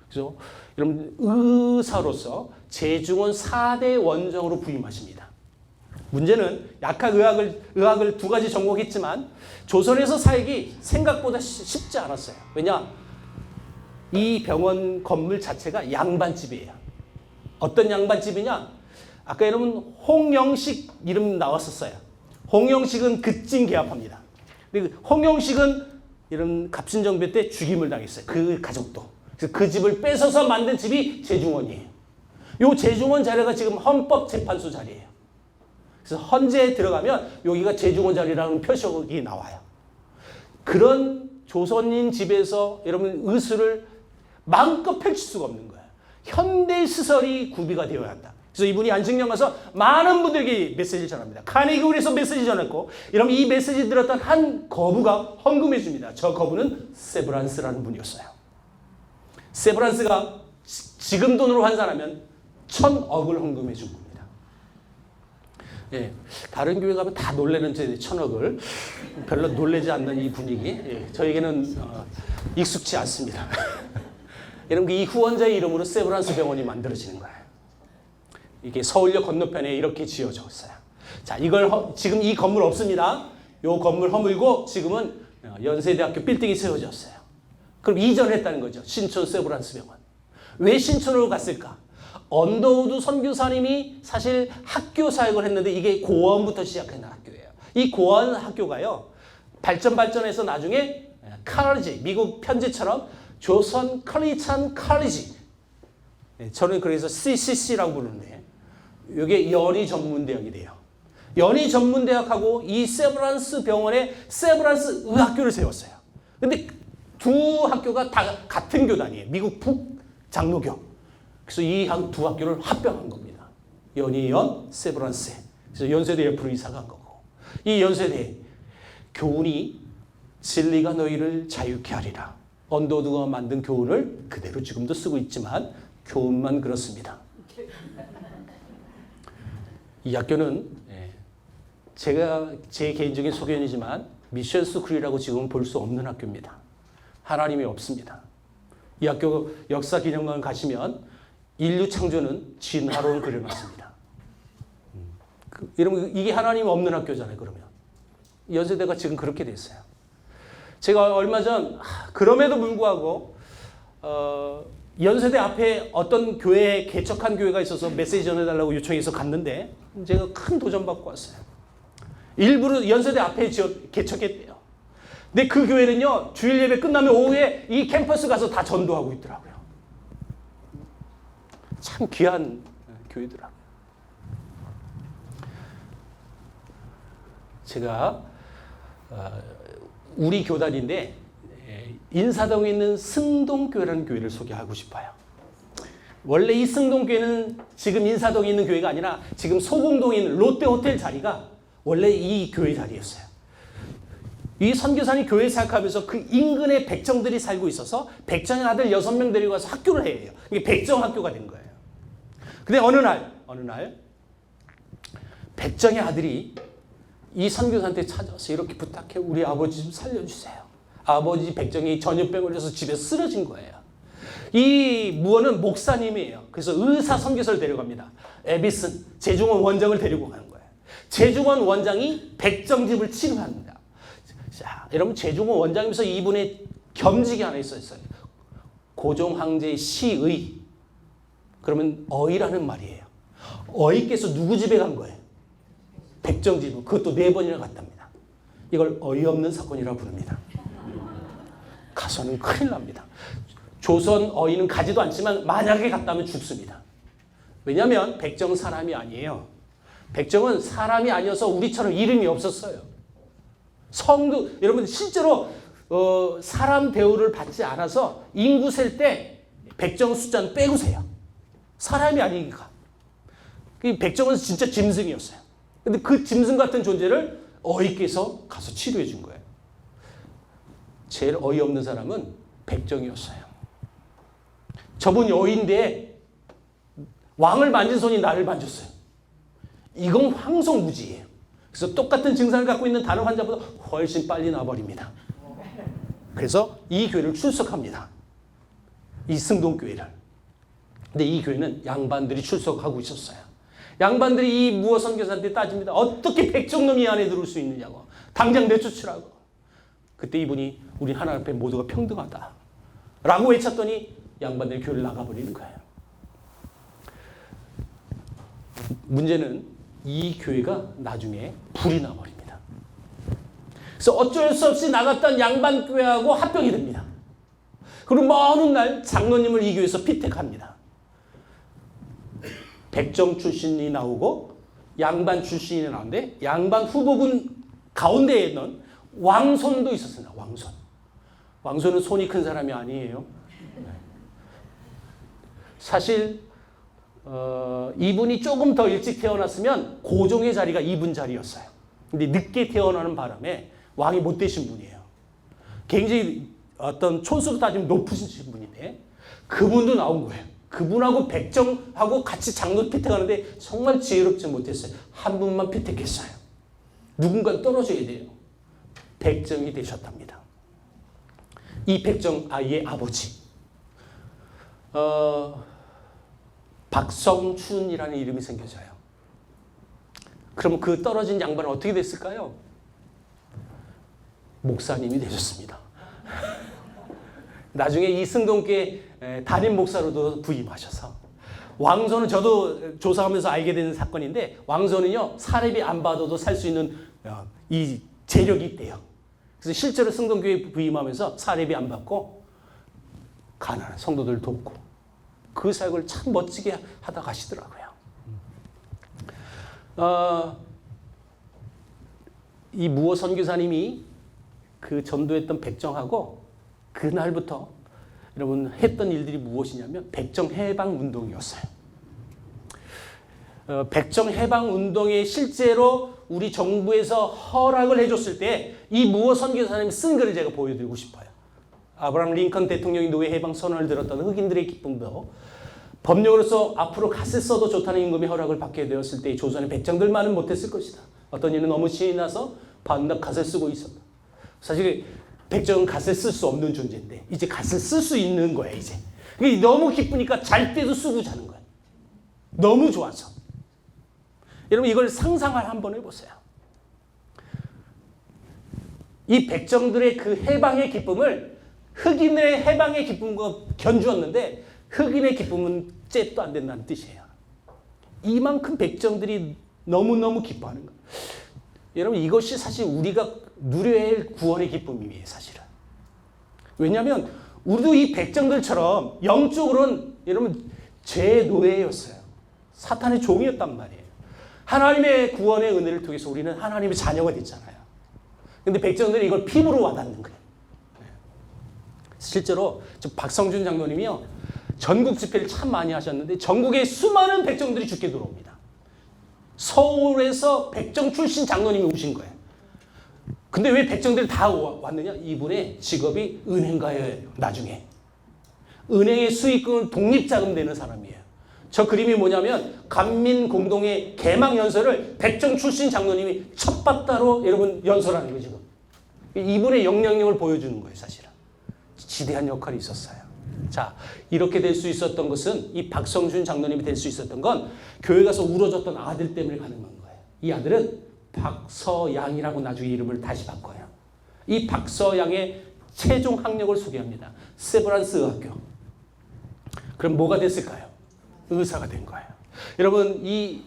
그래서 여러분 의사로서 재중원 4대 원정으로 부임하십니다. 문제는 약학 의학을 두 가지 전공했지만 조선에서 살기 생각보다 쉽지 않았어요. 왜냐? 이 병원 건물 자체가 양반집이에요. 어떤 양반집이냐? 아까 여러분 홍영식 이름 나왔었어요. 홍영식은 급진 개합합니다. 근데 홍영식은 이런 갑신정변 때 죽임을 당했어요. 그 가족도. 그래서 그 집을 뺏어서 만든 집이 재중원이에요. 이 재중원 자리가 지금 헌법재판소 자리예요. 그래서 헌재에 들어가면 여기가 재중원 자리라는 표식이 나와요. 그런 조선인 집에서 여러분 의술을 마음껏 펼칠 수가 없는 거예요. 현대 시설이 구비가 되어야 한다. 그래서 이분이 안식년 가서 많은 분들에게 메시지를 전합니다. 카네기홀에서 메시지 전했고 여러분 이 메시지 들었던 한 거부가 헌금해 줍니다. 저 거부는 세브란스라는 분이었어요. 세브란스가 지금 돈으로 환산하면 1,000억을 헌금해 준 겁니다. 예, 다른 교회 가면 다 놀래는 제 1,000억을 별로 놀래지 않는 이 분위기, 예, 저에게는 익숙치 않습니다. 여러분 이 후원자의 이름으로 세브란스 병원이 만들어지는 거예요. 이게 서울역 건너편에 이렇게 지어졌어요. 자, 이걸 지금 이 건물 없습니다. 이 건물 허물고 지금은 연세대학교 빌딩이 세워졌어요. 그럼 이전했다는 거죠. 신촌 세브란스 병원. 왜 신촌으로 갔을까? 언더우드 선교사님이 사실 학교 사역을 했는데 이게 고원부터 시작한 학교예요. 이 고원 학교가요. 발전해서 나중에 칼리지, 미국 편지처럼 조선 크리스천 칼리지. 저는 그래서 CCC라고 부르는데 이게 연희 전문대학이 돼요. 연희 전문대학하고 이 세브란스 병원에 세브란스 의학교를 세웠어요. 근데 두 학교가 다 같은 교단이에요. 미국 북 장로교. 그래서 이 두 학교를 합병한 겁니다. 연희연, 세브란스. 그래서 연세대 옆으로 이사 간 거고. 이 연세대 교훈이 진리가 너희를 자유케 하리라. 언더우드가 만든 교훈을 그대로 지금도 쓰고 있지만 교훈만 그렇습니다. 이 학교는 제가 제 개인적인 소견이지만 미션 스쿨이라고 지금은 볼 수 없는 학교입니다. 하나님이 없습니다. 이 학교 역사 기념관 가시면 인류 창조는 진화론 그려놨습니다. 여러분 이게 하나님 없는 학교잖아요. 그러면 연세대가 지금 그렇게 됐어요. 제가 얼마 전 그럼에도 불구하고 연세대 앞에 어떤 교회에 개척한 교회가 있어서 메시지 전해달라고 요청해서 갔는데 제가 큰 도전받고 왔어요. 일부러 연세대 앞에 개척했대요. 근데 그 교회는요 주일 예배 끝나면 오후에 이 캠퍼스 가서 다 전도하고 있더라고요. 참 귀한 교회더라고요. 제가 우리 교단인데 인사동에 있는 승동교회라는 교회를 소개하고 싶어요. 원래 이 승동교회는 지금 인사동에 있는 교회가 아니라 지금 소공동에 있는 롯데호텔 자리가 원래 이 교회 자리였어요. 이 선교사님 교회 생각하면서 그 인근에 백정들이 살고 있어서 백정의 아들 6명 데리고 가서 학교를 해야 해요. 이게 백정학교가 된 거예요. 근데 어느 날 백정의 아들이 이 선교사한테 찾아와서 이렇게 부탁해. 우리 아버지 좀 살려주세요. 아버지 백정이 전염병 걸려서 집에 쓰러진 거예요. 이 무어는 목사님이에요. 그래서 의사 선교사를 데려갑니다. 에비슨 제중원 원장을 데리고 가는 거예요. 제중원 원장이 백정집을 치료합니다. 자, 여러분 제중원 원장이면서 이분의 겸직이 하나 있었어요. 고종 황제의 시의. 그러면 어이라는 말이에요. 어이께서 누구 집에 간 거예요? 백정집. 그것도 4번이나 갔답니다. 이걸 어이없는 사건이라고 부릅니다. 가서는 큰일 납니다. 조선 어이는 가지도 않지만 만약에 갔다면 죽습니다. 왜냐하면 백정은 사람이 아니에요. 백정은 사람이 아니어서 우리처럼 이름이 없었어요. 성도 여러분 실제로 사람 대우를 받지 않아서 인구 셀 때 백정 숫자는 빼고 세요. 사람이 아니니까. 백정은 진짜 짐승이었어요. 근데 그 짐승 같은 존재를 어이께서 가서 치료해 준 거예요. 제일 어이없는 사람은 백정이었어요. 저분이 어이인데 왕을 만진 손이 나를 만졌어요. 이건 황송무지예요. 그래서 똑같은 증상을 갖고 있는 다른 환자보다 훨씬 빨리 나버립니다. 그래서 이 교회를 출석합니다. 이 승동교회를. 근데 이 교회는 양반들이 출석하고 있었어요. 양반들이 이 무어 선교사한테 따집니다. 어떻게 백정놈이 이 안에 들어올 수 있느냐고. 당장 내쫓으라고. 그때 이분이 우리 하나님 앞에 모두가 평등하다 라고 외쳤더니 양반들이 교회를 나가버리는 거예요. 문제는 이 교회가 나중에 불이 나버립니다. 그래서 어쩔 수 없이 나갔던 양반 교회하고 합병이 됩니다. 그리고 먼 훗날 장로님을 이 교회에서 피택합니다. 백정 출신이 나오고 양반 출신이 나오는데 양반 후보군 가운데에는 왕손도 있었습니다. 왕손. 왕손은 손이 큰 사람이 아니에요. 사실 이분이 조금 더 일찍 태어났으면 고종의 자리가 이분 자리였어요. 근데 늦게 태어나는 바람에 왕이 못 되신 분이에요. 굉장히 어떤 촌수로 따지면 높으신 분인데 그분도 나온 거예요. 그분하고 백정하고 같이 장로 피택하는데 정말 지혜롭지 못했어요. 한 분만 피택했어요. 누군가 떨어져야 돼요. 백정이 되셨답니다. 이 백정 아이의 아버지 박성춘이라는 이름이 생겨져요. 그럼 그 떨어진 양반은 어떻게 됐을까요? 목사님이 되셨습니다. 나중에 이 승동교회 담임 목사로도 부임하셔서 왕손은 저도 조사하면서 알게 된 사건인데 왕손은요 사례비 안 받아도 살 수 있는 이 재력이 있대요. 그래서 실제로 승동교회에 부임하면서 사례비 안 받고 가난한 성도들 돕고 그 사역을 참 멋지게 하다 가시더라고요. 이 무어 선교사님이 그 전도했던 백정하고 그날부터 여러분 했던 일들이 무엇이냐면 백정 해방 운동이었어요. 백정 해방 운동에 실제로 우리 정부에서 허락을 해줬을 때 이 무어 선교사님이 쓴 글을 제가 보여드리고 싶어요. 아브라함 링컨 대통령이 노예 해방 선언을 들었던 흑인들의 기쁨도 법령으로서 앞으로 갓을 써도 좋다는 임금의 허락을 받게 되었을 때 조선의 백정들만은 못했을 것이다. 어떤 이는 너무 신이 나서 반납 갓을 쓰고 있었다. 사실 백정은 갓을 쓸 수 없는 존재인데 이제 갓을 쓸 수 있는 거야 이제. 이게 너무 기쁘니까 잘 때도 쓰고 자는 거야. 너무 좋아서. 여러분 이걸 상상을 한번 해보세요. 이 백정들의 그 해방의 기쁨을 흑인의 해방의 기쁨과 견주었는데 흑인의 기쁨은 잽도 안 된다는 뜻이에요. 이만큼 백정들이 너무너무 기뻐하는 거예요. 여러분 이것이 사실 우리가 누려야 할 구원의 기쁨이에요. 사실은. 왜냐하면 우리도 이 백정들처럼 영적으로는 여러분 죄의 노예였어요. 사탄의 종이었단 말이에요. 하나님의 구원의 은혜를 통해서 우리는 하나님의 자녀가 됐잖아요. 근데 백정들이 이걸 피부로 와닿는 거예요. 실제로 박성준 장로님이요. 전국 집회를 참 많이 하셨는데 전국에 수많은 백정들이 죽게 들어옵니다. 서울에서 백정 출신 장로님이 오신 거예요. 근데 왜 백정들이 다 왔느냐? 이분의 직업이 은행가예요. 나중에. 은행의 수익금은 독립자금 되는 사람이에요. 저 그림이 뭐냐면 간민공동의 개막 연설을 백정 출신 장로님이 첫 바다로 여러분 연설하는 거예요 지금. 이분의 영향력을 보여주는 거예요 사실은. 지대한 역할이 있었어요. 자, 이렇게 될 수 있었던 것은 이 박성준 장로님이 될 수 있었던 건 교회 가서 울어줬던 아들 때문에 가능한 거예요. 이 아들은 박서양이라고 나중에 이름을 다시 바꿔요. 이 박서양의 최종 학력을 소개합니다. 세브란스 의학교. 그럼 뭐가 됐을까요? 의사가 된 거예요. 여러분 이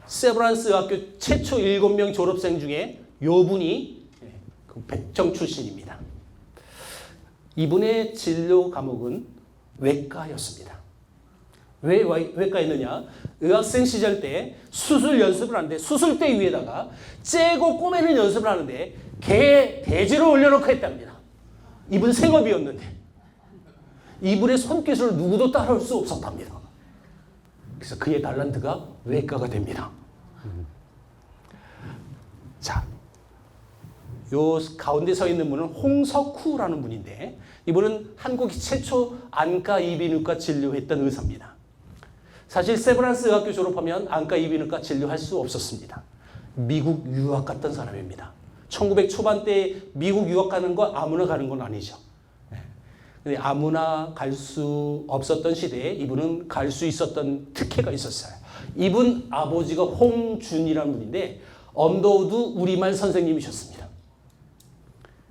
세브란스 의학교 최초 7명 졸업생 중에 요 분이 백정 출신입니다. 이분의 진로 과목은 외과였습니다. 왜 외과였느냐? 의학생 시절 때 수술 연습을 하는데 수술대 위에다가 째고 꼬매는 연습을 하는데 개 돼지를 올려놓고 했답니다. 이분 생업이었는데 이분의 손기술을 누구도 따라올 수 없었답니다. 그래서 그의 달란트가 외과가 됩니다. 자, 요 가운데 서 있는 분은 홍석후라는 분인데 이분은 한국 최초 안과 이비인후과 진료했던 의사입니다. 사실 세브란스 의학교 졸업하면 안과 이비인후과 진료할 수 없었습니다. 미국 유학 갔던 사람입니다. 1900 초반대 미국 유학 가는 거 아무나 가는 건 아니죠. 근데 아무나 갈 수 없었던 시대에 이분은 갈 수 있었던 특혜가 있었어요. 이분 아버지가 홍준이라는 분인데 언더우드 우리말 선생님이셨습니다.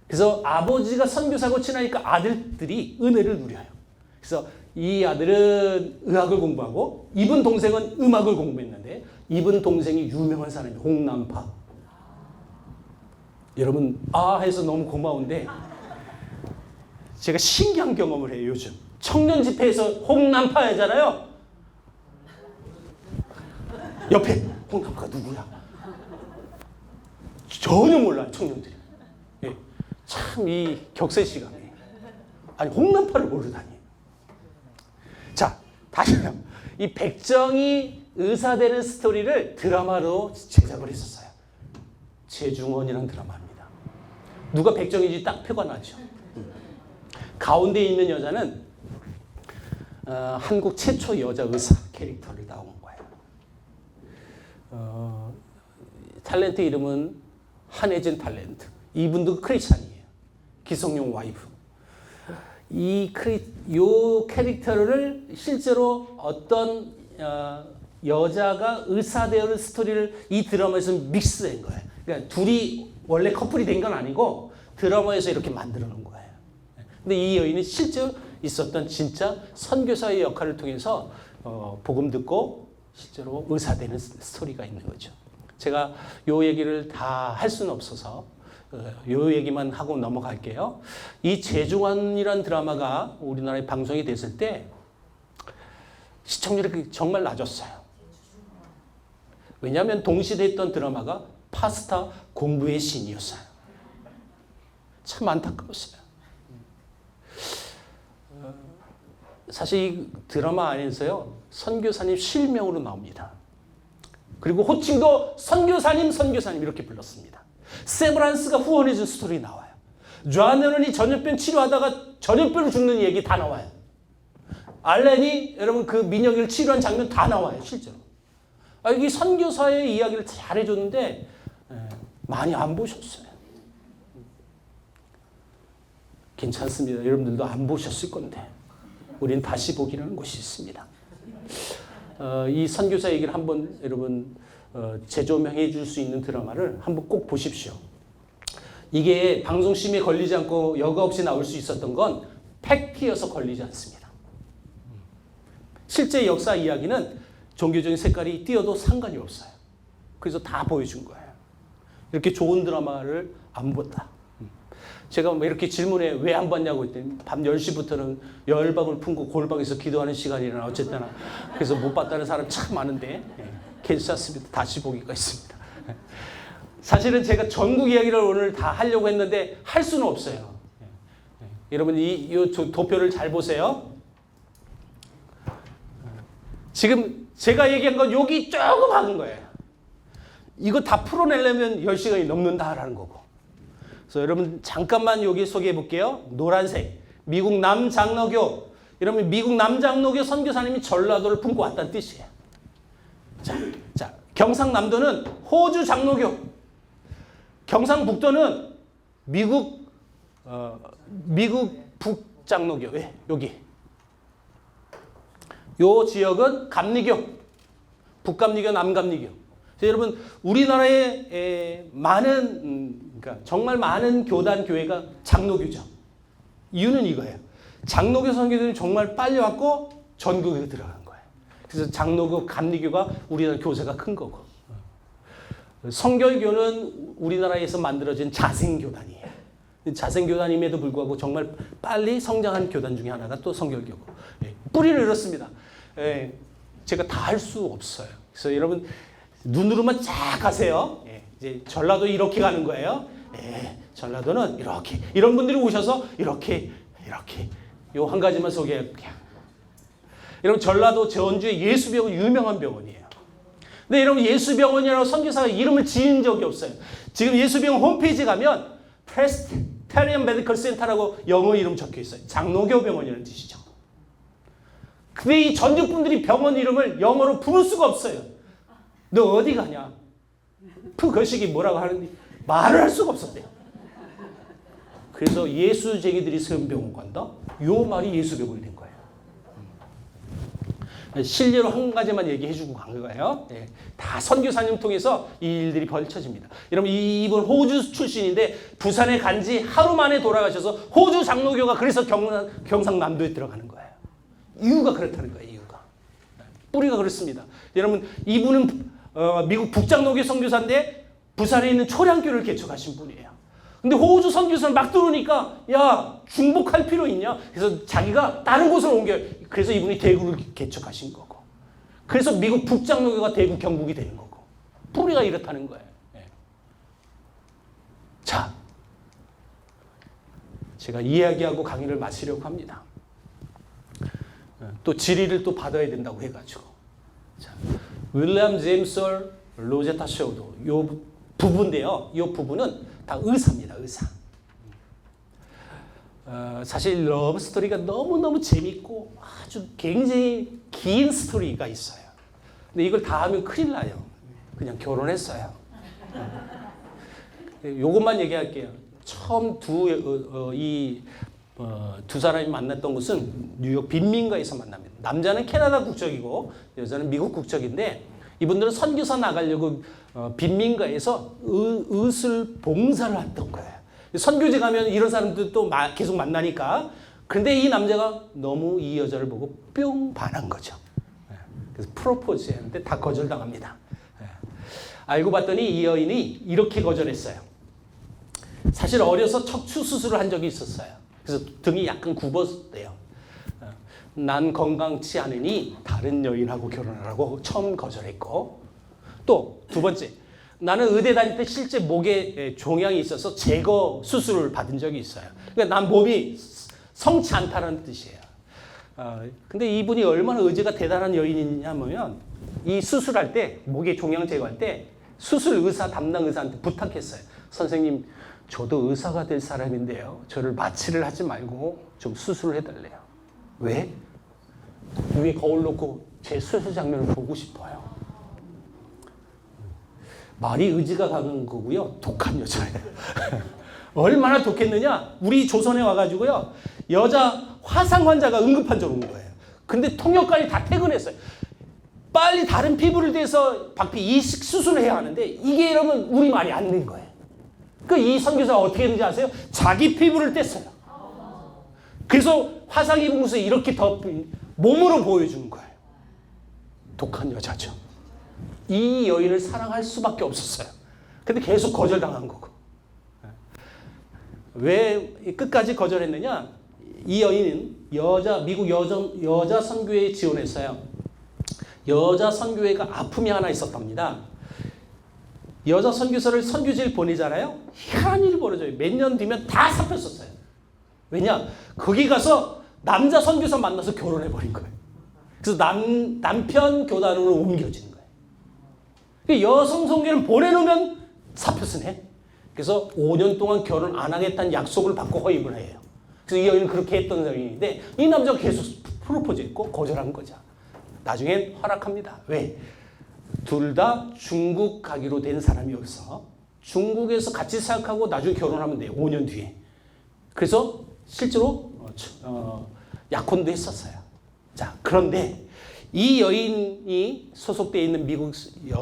그래서 아버지가 선교사고 친하니까 아들들이 은혜를 누려요. 그래서 이 아들은 의학을 공부하고 이분 동생은 음악을 공부했는데 이분 동생이 유명한 사람이에요. 홍남파. 여러분 해서 너무 고마운데 제가 신기한 경험을 해요. 요즘 청년 집회에서 홍남파잖아요. 옆에 홍남파가 누구야? 전혀 몰라요 청년들이. 예. 참 이 격세 시간에 아니 홍남파를 모르다니. 자, 다시 이 백정이 의사 되는 스토리를 드라마로 제작을 했었어요. 재중원이라는 드라마입니다. 누가 백정인지 딱 표가 나죠. 가운데 있는 여자는 한국 최초 여자 의사 캐릭터를 나온 거예요. 탤런트 이름은 한혜진 탤런트. 이분도 크리스찬이에요. 기성용 와이프. 요 캐릭터를 실제로 어떤 여자가 의사 되는 스토리를 이 드라마에서 믹스한 거예요. 그러니까 둘이 원래 커플이 된 건 아니고 드라마에서 이렇게 만들어 놓은 거예요. 근데 이 여인이 실제로 있었던 진짜 선교사의 역할을 통해서 복음 듣고 실제로 의사 되는 스토리가 있는 거죠. 제가 요 얘기를 다 할 수는 없어서 요 얘기만 하고 넘어갈게요. 이 재중환이라는 드라마가 우리나라에 방송이 됐을 때 시청률이 정말 낮았어요. 왜냐하면 동시대했던 드라마가 파스타 공부의 신이었어요. 참 안타까웠어요. 사실 이 드라마 안에서요 선교사님 실명으로 나옵니다. 그리고 호칭도 선교사님 이렇게 불렀습니다. 세브란스가 후원해준 스토리 나와요. 조아네론이 전염병 치료하다가 전염병으로 죽는 얘기 다 나와요. 알렌이 여러분 그 민영이를 치료한 장면 다 나와요 실제로. 이 선교사의 이야기를 잘해줬는데 많이 안 보셨어요. 괜찮습니다. 여러분들도 안 보셨을 건데 우리는 다시 보기라는 것이 있습니다. 이 선교사 얘기를 한번 여러분 재조명해 줄 수 있는 드라마를 한번 꼭 보십시오. 이게 방송심에 걸리지 않고 여과 없이 나올 수 있었던 건 팩트여서 걸리지 않습니다. 실제 역사 이야기는 종교적인 색깔이 띄어도 상관이 없어요. 그래서 다 보여준 거예요. 이렇게 좋은 드라마를 안 봤다. 제가 이렇게 질문에 왜 안 봤냐고 했더니 밤 10시부터는 열방을 품고 골방에서 기도하는 시간이나 어쨌든 그래서 못 봤다는 사람 참 많은데 괜찮습니다. 다시 보기가 있습니다. 사실은 제가 전국 이야기를 오늘 다 하려고 했는데 할 수는 없어요. 여러분 이 도표를 잘 보세요. 지금 제가 얘기한 건 여기 조금 하는 거예요. 이거 다 풀어내려면 10시간이 넘는다라는 거고. 그래서 여러분 잠깐만 여기 소개해 볼게요. 노란색 미국 남장로교 이러면 미국 남장로교 선교사님이 전라도를 품고 왔다는 뜻이에요. 자, 경상남도는 호주 장로교, 경상북도는 미국 북장로교. 왜? 여기. 요 지역은 감리교, 북감리교, 남감리교. 여러분, 우리나라에 많은, 그러니까 정말 많은 교단, 교회가 장로교죠. 이유는 이거예요. 장로교 선교들이 정말 빨리 왔고 전국에 들어간 거예요. 그래서 장로교, 감리교가 우리나라 교세가 큰 거고. 성결교는 우리나라에서 만들어진 자생교단이에요. 자생교단임에도 불구하고 정말 빨리 성장한 교단 중에 하나가 또 성결교고. 뿌리를 잃었습니다. 제가 다 할 수 없어요. 그래서 여러분, 눈으로만 쫙 가세요. 이제 전라도 이렇게 가는 거예요. 전라도는 이렇게. 이런 분들이 오셔서 이렇게. 요 한 가지만 소개할게요. 여러분, 전라도 전주의 예수병원 유명한 병원이에요. 근데 여러분, 예수병원이라고 선교사가 이름을 지은 적이 없어요. 지금 예수병원 홈페이지 가면 프레스테리언 메디컬 센터라고 영어 이름 적혀 있어요. 장로교 병원이라는 뜻이죠. 근데 이 전주 분들이 병원 이름을 영어로 부를 수가 없어요. 너 어디 가냐? 그것이 뭐라고 하는데 말을 할 수가 없었대요. 그래서 예수쟁이들이 세운 병원 간다? 요 말이 예수병원이 된 거예요. 실례로 한 가지만 얘기해 주고 간 거예요. 다 선교사님 통해서 이 일들이 벌쳐집니다. 여러분, 이분 호주 출신인데 부산에 간 지 하루 만에 돌아가셔서 호주 장로교가 그래서 경상남도에 들어가는 거예요. 이유가 그렇다는 거예요. 이유가. 뿌리가 그렇습니다. 여러분, 이분은 미국 북장로교 선교사인데 부산에 있는 초량교를 개척하신 분이에요. 근데 호주 선교사는 막 들어오니까 야, 중복할 필요 있냐? 그래서 자기가 다른 곳으로 옮겨요. 그래서 이분이 대구를 개척하신 거고. 그래서 미국 북장로교가 대구 경북이 되는 거고. 뿌리가 이렇다는 거예요. 자, 제가 이야기하고 강의를 마치려고 합니다. 또 질의를 또 받아야 된다고 해가지고. 자, 윌리엄 제임스 로제타 셰우도 요 부부인데요. 이 부부는 다 의사입니다. 의사. 사실 러브 스토리가 너무너무 재밌고 아주 굉장히 긴 스토리가 있어요. 근데 이걸 다 하면 큰일 나요. 그냥 결혼했어요. 요것만 얘기할게요. 처음 두 사람이 만났던 곳은 뉴욕 빈민가에서 만납니다. 남자는 캐나다 국적이고 여자는 미국 국적인데 이분들은 선교사 나가려고 빈민가에서 의술 봉사를 했던 거예요. 선교지 가면 이런 사람들 또 계속 만나니까. 그런데 이 남자가 너무 이 여자를 보고 뿅 반한 거죠. 그래서 프로포즈 했는데 다 거절당합니다. 알고 봤더니 이 여인이 이렇게 거절했어요. 사실 어려서 척추 수술을 한 적이 있었어요. 그래서 등이 약간 굽었대요. 난 건강치 않으니 다른 여인하고 결혼하라고 처음 거절했고, 또 두 번째, 나는 의대 다닐 때 실제 목에 종양이 있어서 제거 수술을 받은 적이 있어요. 그러니까 난 몸이 성치 않다는 뜻이에요. 근데 이분이 얼마나 의지가 대단한 여인이냐면 이 수술할 때, 목에 종양 제거할 때 수술 의사, 담당 의사한테 부탁했어요. 선생님, 저도 의사가 될 사람인데요. 저를 마취를 하지 말고 좀 수술을 해달래요. 왜? 위에 거울 놓고 제 수술 장면을 보고 싶어요. 말이 의지가 강한 거고요. 독한 여자예요. 얼마나 독했느냐? 우리 조선에 와가지고요. 여자 화상 환자가 응급환자로 온 거예요. 근데 통역관이 다 퇴근했어요. 빨리 다른 피부를 대서 박피 이식 수술을 해야 하는데 이게 여러분 우리 말이 안 된 거예요. 이 선교사가 어떻게 했는지 아세요? 자기 피부를 뗐어요. 그래서 화상 입은 곳에 이렇게 더 몸으로 보여준 거예요. 독한 여자죠. 이 여인을 사랑할 수밖에 없었어요. 근데 계속 거절당한 거고. 왜 끝까지 거절했느냐? 이 여인은 미국 여자 선교회에 지원했어요. 여자 선교회가 아픔이 하나 있었답니다. 여자 선교사를 선교지를 보내잖아요. 희한한 일이 벌어져요. 몇 년 뒤면 다 잡혔었어요. 왜냐? 거기 가서 남자 선교사 만나서 결혼해버린 거예요. 그래서 남편 교단으로 옮겨지는 거예요. 여성 선교를 보내놓으면 잡혔으네. 그래서 5년 동안 결혼 안 하겠다는 약속을 받고 허입을 해요. 그래서 이 여인은 그렇게 했던 여인인데 이 남자가 계속 프로포즈했고 거절한 거죠. 나중엔 허락합니다. 왜? 둘 다 중국 가기로 된 사람이어서 중국에서 같이 생각하고 나중에 결혼하면 돼요. 5년 뒤에. 그래서 실제로 약혼도 했었어요. 자, 그런데 이 여인이 소속되어 있는 미국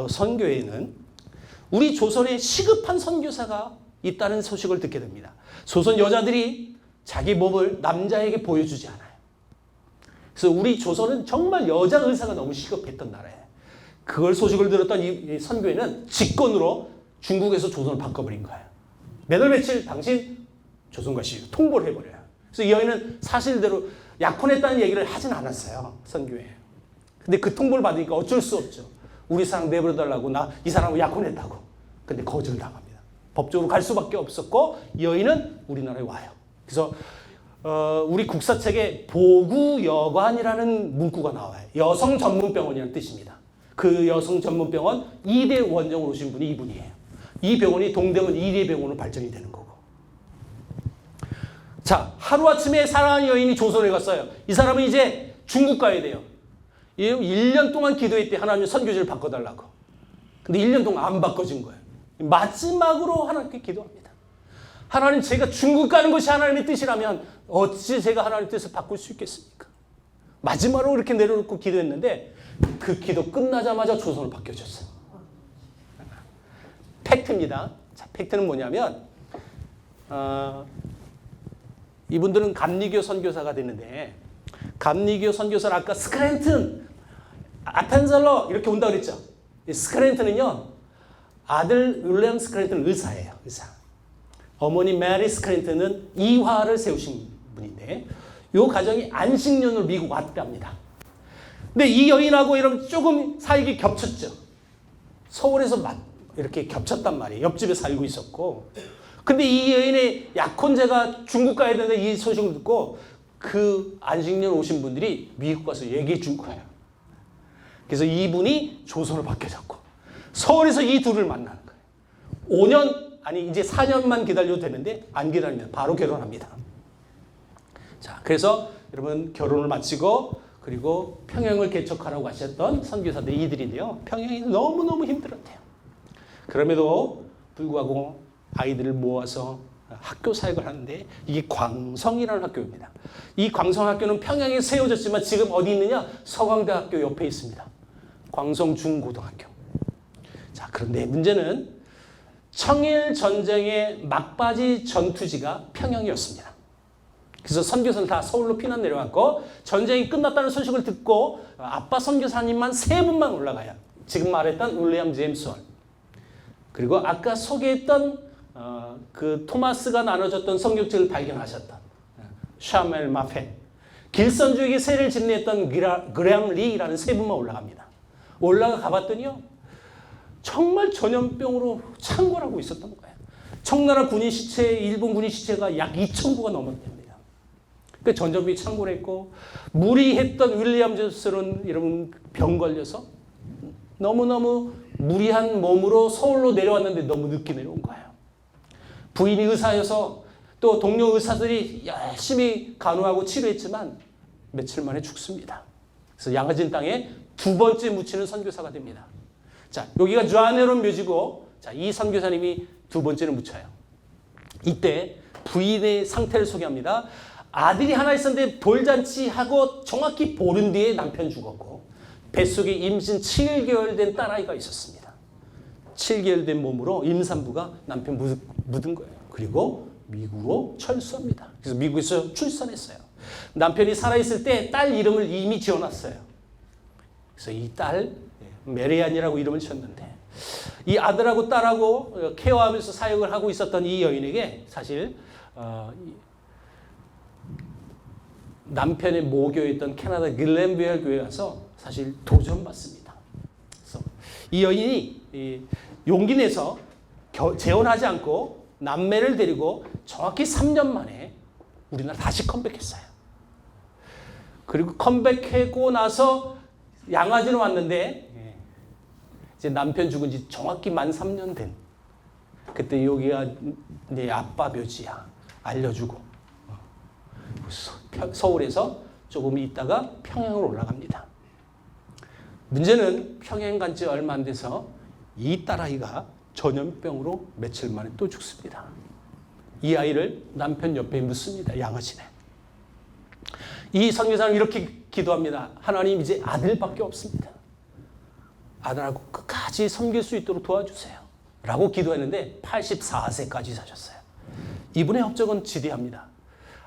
선교회는 우리 조선에 시급한 선교사가 있다는 소식을 듣게 됩니다. 조선 여자들이 자기 몸을 남자에게 보여주지 않아요. 그래서 우리 조선은 정말 여자 의사가 너무 시급했던 나라예요. 그걸 소식을 들었던 이 선교회는 직권으로 중국에서 조선을 바꿔버린 거예요. 몇 월 며칠 당신 조선 가시오. 통보를 해버려요. 그래서 이 여인은 사실대로 약혼했다는 얘기를 하진 않았어요. 선교회에. 근데 그 통보를 받으니까 어쩔 수 없죠. 우리 사람 내버려달라고 나 이 사람하고 약혼했다고. 근데 거절당합니다. 법적으로 갈 수밖에 없었고 이 여인은 우리나라에 와요. 그래서 우리 국사책에 보구여관이라는 문구가 나와요. 여성 전문병원이라는 뜻입니다. 그 여성 전문병원 2대 원장으로 오신 분이 이분이에요. 이 병원이 동대문 2대 병원으로 발전이 되는 거고. 자, 하루아침에 사랑하는 여인이 조선에 갔어요. 이 사람은 이제 중국 가야 돼요. 1년 동안 기도했대. 하나님 선교지를 바꿔달라고. 근데 1년 동안 안 바꿔진 거예요. 마지막으로 하나님께 기도합니다. 하나님, 제가 중국 가는 것이 하나님의 뜻이라면 어찌 제가 하나님의 뜻을 바꿀 수 있겠습니까? 마지막으로 이렇게 내려놓고 기도했는데 그 기도 끝나자마자 조선을 바뀌어졌어요. 팩트입니다. 자, 팩트는 뭐냐면 이분들은 감리교 선교사가 됐는데 감리교 선교사는 아까 스크랜튼, 아펜젤러 이렇게 온다고 그랬죠. 스크랜튼은요, 아들 윌리엄 스크랜튼 의사예요. 의사. 어머니 메리 스크랜튼은 이화를 세우신 분인데 이 가정이 안식년으로 미국 왔답니다. 근데 이 여인하고 이런 조금 사이가 겹쳤죠. 서울에서 이렇게 겹쳤단 말이에요. 옆집에 살고 있었고. 근데 이 여인의 약혼자가 중국 가야 되는데 이 소식을 듣고 그 안식년 오신 분들이 미국 가서 얘기해 준 거예요. 그래서 이분이 조선을 바뀌어졌고 서울에서 이 둘을 만나는 거예요. 5년, 아니 이제 4년만 기다려도 되는데 안 기다리면 바로 결혼합니다. 자, 그래서 여러분 결혼을 마치고 그리고 평양을 개척하라고 하셨던 선교사들 이들인데요. 평양이 너무너무 힘들었대요. 그럼에도 불구하고 아이들을 모아서 학교 사역을 하는데 이게 광성이라는 학교입니다. 이 광성학교는 평양에 세워졌지만 지금 어디 있느냐? 서강대학교 옆에 있습니다. 광성중고등학교. 자, 그런데 문제는 청일전쟁의 막바지 전투지가 평양이었습니다. 그래서 선교사는 다 서울로 피난 내려왔고 전쟁이 끝났다는 소식을 듣고 아빠 선교사님만 3분만 올라가요. 지금 말했던 윌리엄 제임스 월. 그리고 아까 소개했던 그 토마스가 나눠줬던 성경책을 발견하셨던 샤멜 마페, 길선주에게 세를 집례했던 그레엄 리라는 3분만 올라갑니다. 올라가 봤더니요, 정말 전염병으로 창궐하고 있었던 거예요. 청나라 군인 시체, 일본 군인 시체가 약 2,000구가 넘었답니다. 그 전염병이 창궐했고 무리했던 윌리엄 제임스는 여러분 병 걸려서 너무너무 무리한 몸으로 서울로 내려왔는데 너무 늦게 내려온 거예요. 부인이 의사여서 또 동료 의사들이 열심히 간호하고 치료했지만 며칠 만에 죽습니다. 그래서 양아진 땅에 2번째 묻히는 선교사가 됩니다. 자, 여기가 주아네론 묘지고, 자, 이 선교사님이 2번째를 묻혀요. 이때 부인의 상태를 소개합니다. 아들이 하나 있었는데 돌잔치하고 정확히 보름 뒤에 남편 죽었고 뱃속에 임신 7개월 된 딸아이가 있었습니다. 7개월 된 몸으로 임산부가 남편 묻은 거예요. 그리고 미국으로 철수합니다. 그래서 미국에서 출산했어요. 남편이 살아있을 때 딸 이름을 이미 지어놨어요. 그래서 이 딸 메리안이라고 이름을 지었는데 이 아들하고 딸하고 케어하면서 사역을 하고 있었던 이 여인에게 사실 남편의 모교였던 캐나다 길랜비얼 교회 가서 사실 도전받습니다. 그래서 이 여인이 용기 내서 재혼하지 않고 남매를 데리고 정확히 3년 만에 우리나라 다시 컴백했어요. 그리고 컴백하고 나서 양아지로 왔는데 이제 남편 죽은 지 정확히 만 3년 된 그때 여기가 내 아빠 묘지야 알려주고 서울에서 조금 있다가 평양으로 올라갑니다. 문제는 평양 간 지 얼마 안 돼서 이 딸아이가 전염병으로 며칠 만에 또 죽습니다. 이 아이를 남편 옆에 묻습니다. 양아치네. 이 선교사는 이렇게 기도합니다. 하나님, 이제 아들밖에 없습니다. 아들하고 끝까지 섬길 수 있도록 도와주세요. 라고 기도했는데 84세까지 사셨어요. 이분의 업적은 지대합니다.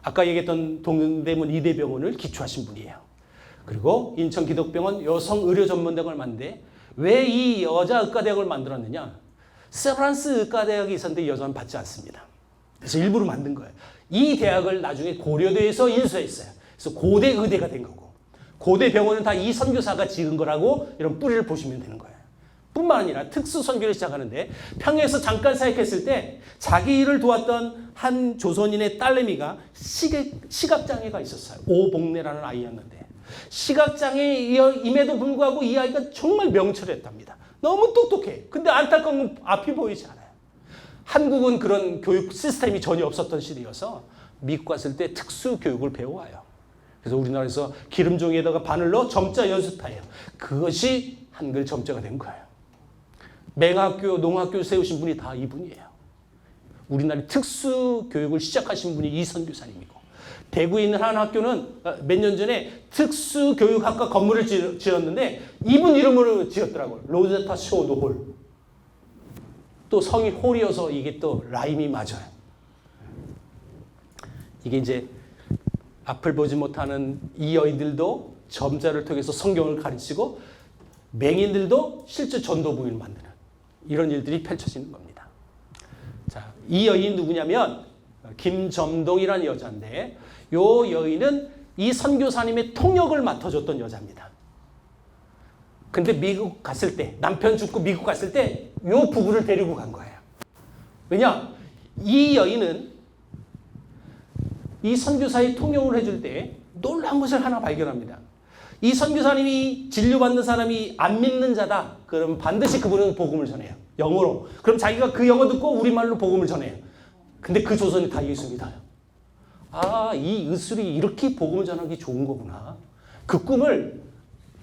아까 얘기했던 동대문 이대병원을 기초하신 분이에요. 그리고 인천기독병원 여성의료전문대학을 만드는데 왜 이 여자 의과대학을 만들었느냐? 세브란스 의과대학이 있었는데 여자는 받지 않습니다. 그래서 일부러 만든 거예요. 이 대학을 나중에 고려대에서 인수했어요. 그래서 고대 의대가 된 거고, 고대 병원은 다 이 선교사가 지은 거라고 이런 뿌리를 보시면 되는 거예요. 뿐만 아니라 특수 선교를 시작하는데 평양에서 잠깐 사역했을 때 자기 일을 도왔던 한 조선인의 딸내미가 시각장애가 있었어요. 오복래라는 아이였는데 시각장애임에도 불구하고 이 아이가 정말 명철했답니다. 너무 똑똑해. 근데 안타까운 건 앞이 보이지 않아요. 한국은 그런 교육 시스템이 전혀 없었던 시대여서 미국 갔을 때 특수 교육을 배워와요. 그래서 우리나라에서 기름종이에다가 바늘로 점자 연습해요. 그것이 한글 점자가 된 거예요. 맹학교, 농학교 세우신 분이 다 이분이에요. 우리나라의 특수 교육을 시작하신 분이 이 선교사님이고, 대구에 있는 한 학교는 몇 년 전에 특수교육학과 건물을 지었는데 이분 이름으로 지었더라고요. 로제타 쇼도 홀. 또 성이 홀이어서 이게 또 라임이 맞아요. 이게 이제 앞을 보지 못하는 이 여인들도 점자를 통해서 성경을 가르치고 맹인들도 실제 전도부인을 만드는 이런 일들이 펼쳐지는 겁니다. 자, 이 여인이 누구냐면 김점동이라는 여자인데, 요 여인은 이 선교사님의 통역을 맡아줬던 여자입니다. 근데 미국 갔을 때, 남편 죽고 미국 갔을 때 요 부부를 데리고 간 거예요. 왜냐? 이 여인은 이 선교사의 통역을 해줄 때 놀라운 것을 하나 발견합니다. 이 선교사님이 진료받는 사람이 안 믿는 자다. 그럼 반드시 그분은 복음을 전해요. 영어로. 그럼 자기가 그 영어 듣고 우리말로 복음을 전해요. 근데 그 조선이 다 예수 믿어요. 아, 이 의술이 이렇게 복음을 전하기 좋은 거구나. 그 꿈을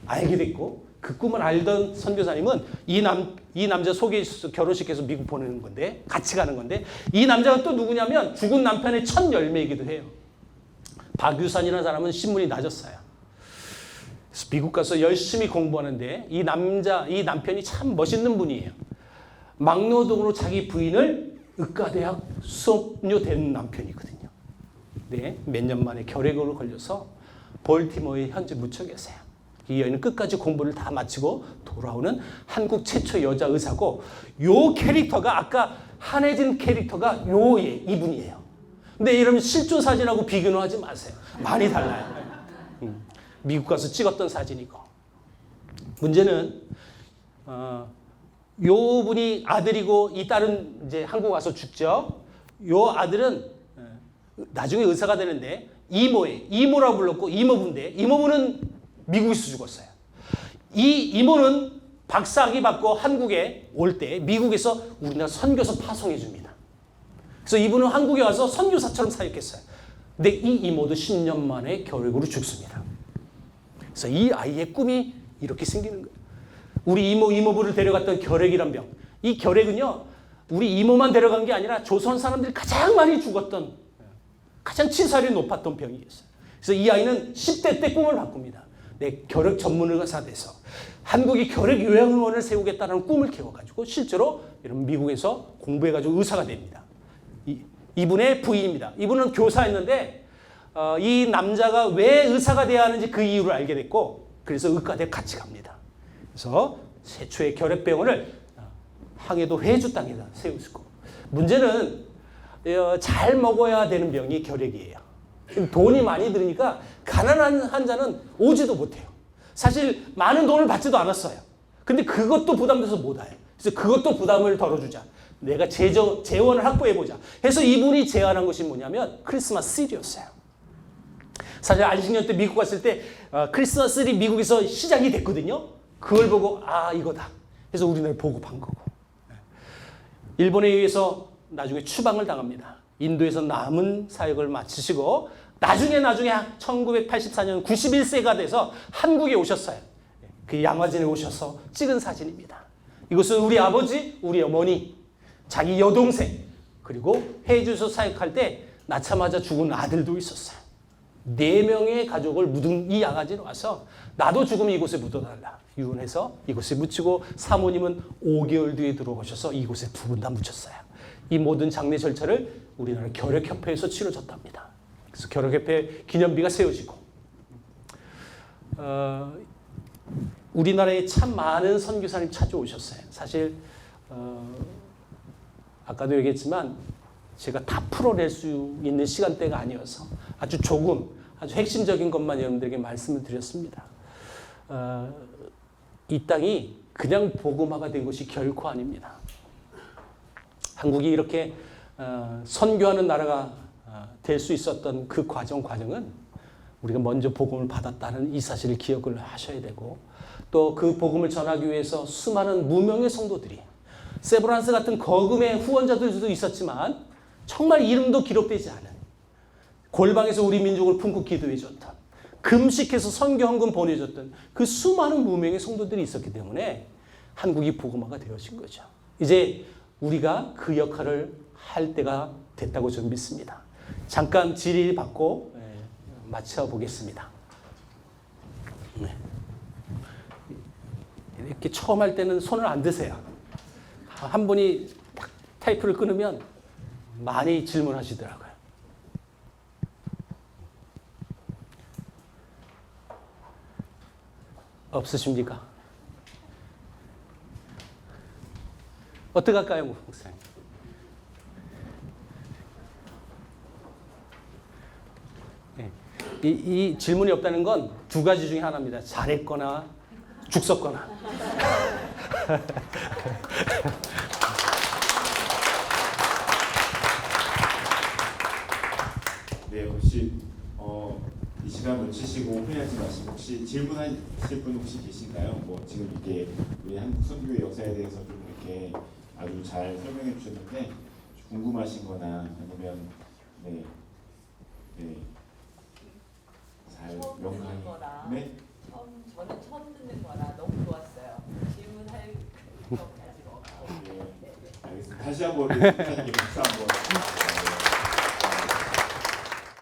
알게 됐고, 그 꿈을 알던 선교사님은 이 남자 소개해서 결혼식해서 미국 보내는 건데, 같이 가는 건데, 이 남자가 또 누구냐면 죽은 남편의 첫 열매이기도 해요. 박유산이라는 사람은 신분이 낮았어요. 그래서 미국 가서 열심히 공부하는데 이 남편이 참 멋있는 분이에요. 막노동으로 자기 부인을 의과대학 수업료 된 남편이거든요. 네, 몇 년 만에 결핵으로 걸려서 볼티모어에 현재 묻혀 계세요. 이 여인은 끝까지 공부를 다 마치고 돌아오는 한국 최초 여자 의사고, 요 캐릭터가 아까 한혜진 캐릭터가 이분이에요. 근데 이러면 실존 사진하고 비교는 하지 마세요. 많이 달라요. 미국 가서 찍었던 사진이고. 문제는 요 분이 아들이고 이 딸은 이제 한국 와서 죽죠. 요 아들은 나중에 의사가 되는데 이모라고 불렀고 이모부인데, 이모부는 미국에서 죽었어요. 이 이모는 박사학위 받고 한국에 올 때 미국에서 우리나라 선교사 파송해 줍니다. 그래서 이분은 한국에 와서 선교사처럼 사역했어요. 근데 이 이모도 10년 만에 결핵으로 죽습니다. 그래서 이 아이의 꿈이 이렇게 생기는 거예요. 우리 이모부를 데려갔던 결핵이란 병. 이 결핵은요, 우리 이모만 데려간 게 아니라 조선 사람들이 가장 많이 죽었던, 가장 치사율이 높았던 병이었어요. 그래서 이 아이는 10대 때 꿈을 바꿉니다. 내 결핵 전문 의사 돼서 한국이 결핵 요양원을 세우겠다는 꿈을 키워가지고 실제로 이런 미국에서 공부해가지고 의사가 됩니다. 이분의 부인입니다. 이분은 교사였는데 이 남자가 왜 의사가 돼야 하는지 그 이유를 알게 됐고, 그래서 의과대에 같이 갑니다. 그래서 최초의 결핵병원을 항해도 회주 땅에다 세우고, 문제는 잘 먹어야 되는 병이 결핵이에요. 돈이 많이 들으니까 가난한 환자는 오지도 못해요. 사실 많은 돈을 받지도 않았어요. 근데 그것도 부담돼서 못 와요. 그래서 그것도 부담을 덜어주자. 내가 재원을 확보해보자. 해서 이분이 제안한 것이 뭐냐면 크리스마스 시리였어요. 사실 안식년 때 미국 갔을 때 크리스마스 시리 미국에서 시작이 됐거든요. 그걸 보고 이거다. 그래서 우리나라에 보급한 거고. 일본에 의해서 나중에 추방을 당합니다. 인도에서 남은 사역을 마치시고 나중에 1984년 91세가 돼서 한국에 오셨어요. 그 양화진에 오셔서 찍은 사진입니다. 이것은 우리 아버지, 우리 어머니, 자기 여동생, 그리고 해주소 사역할 때 낳자마자 죽은 아들도 있었어요. 4명의 가족을 묻은 이 양화진에 와서 나도 죽으면 이곳에 묻어달라 유언해서 이곳에 묻히고 사모님은 5개월 뒤에 들어오셔서 이곳에 2분 다 묻혔어요. 이 모든 장례 절차를 우리나라 결핵협회에서 치러졌답니다. 그래서 결핵협회 기념비가 세워지고 우리나라에 참 많은 선교사님 찾아오셨어요. 사실 아까도 얘기했지만 제가 다 풀어낼 수 있는 시간대가 아니어서 아주 조금 아주 핵심적인 것만 여러분들에게 말씀을 드렸습니다. 이 땅이 그냥 복음화가 된 것이 결코 아닙니다. 한국이 이렇게 선교하는 나라가 될 수 있었던 그 과정은 우리가 먼저 복음을 받았다는 이 사실을 기억을 하셔야 되고 또 그 복음을 전하기 위해서 수많은 무명의 성도들이 세브란스 같은 거금의 후원자들도 있었지만 정말 이름도 기록되지 않은 골방에서 우리 민족을 품고 기도해줬던 금식해서 선교헌금 보내줬던 그 수많은 무명의 성도들이 있었기 때문에 한국이 복음화가 되어진 거죠. 이제 우리가 그 역할을 할 때가 됐다고 저는 믿습니다. 잠깐 질의 받고 마쳐보겠습니다. 이렇게 처음 할 때는 손을 안 드세요. 한 분이 딱 타이프를 끊으면 많이 질문하시더라고요. 없으십니까? 어떻게 할까요, 목사님? 네. 이 질문이 없다는 건 2가지 중에 하나입니다. 잘했거나 죽 썼거나. 네, 혹시 이 시간 놓치시고 후회하지 마시고 혹시 질문하실 분 혹시 계신가요? 뭐 지금 이렇게 우리 한국 선교의 역사에 대해서 좀 이렇게 아주 잘 설명해 주셨는데 궁금하신거나 아니면 잘 명확하게 네? 저는 처음 듣는 거라 너무 좋았어요. 질문할 것까지는 없고. 네, 알겠습니다. 다시 한번 우리 박사 한번.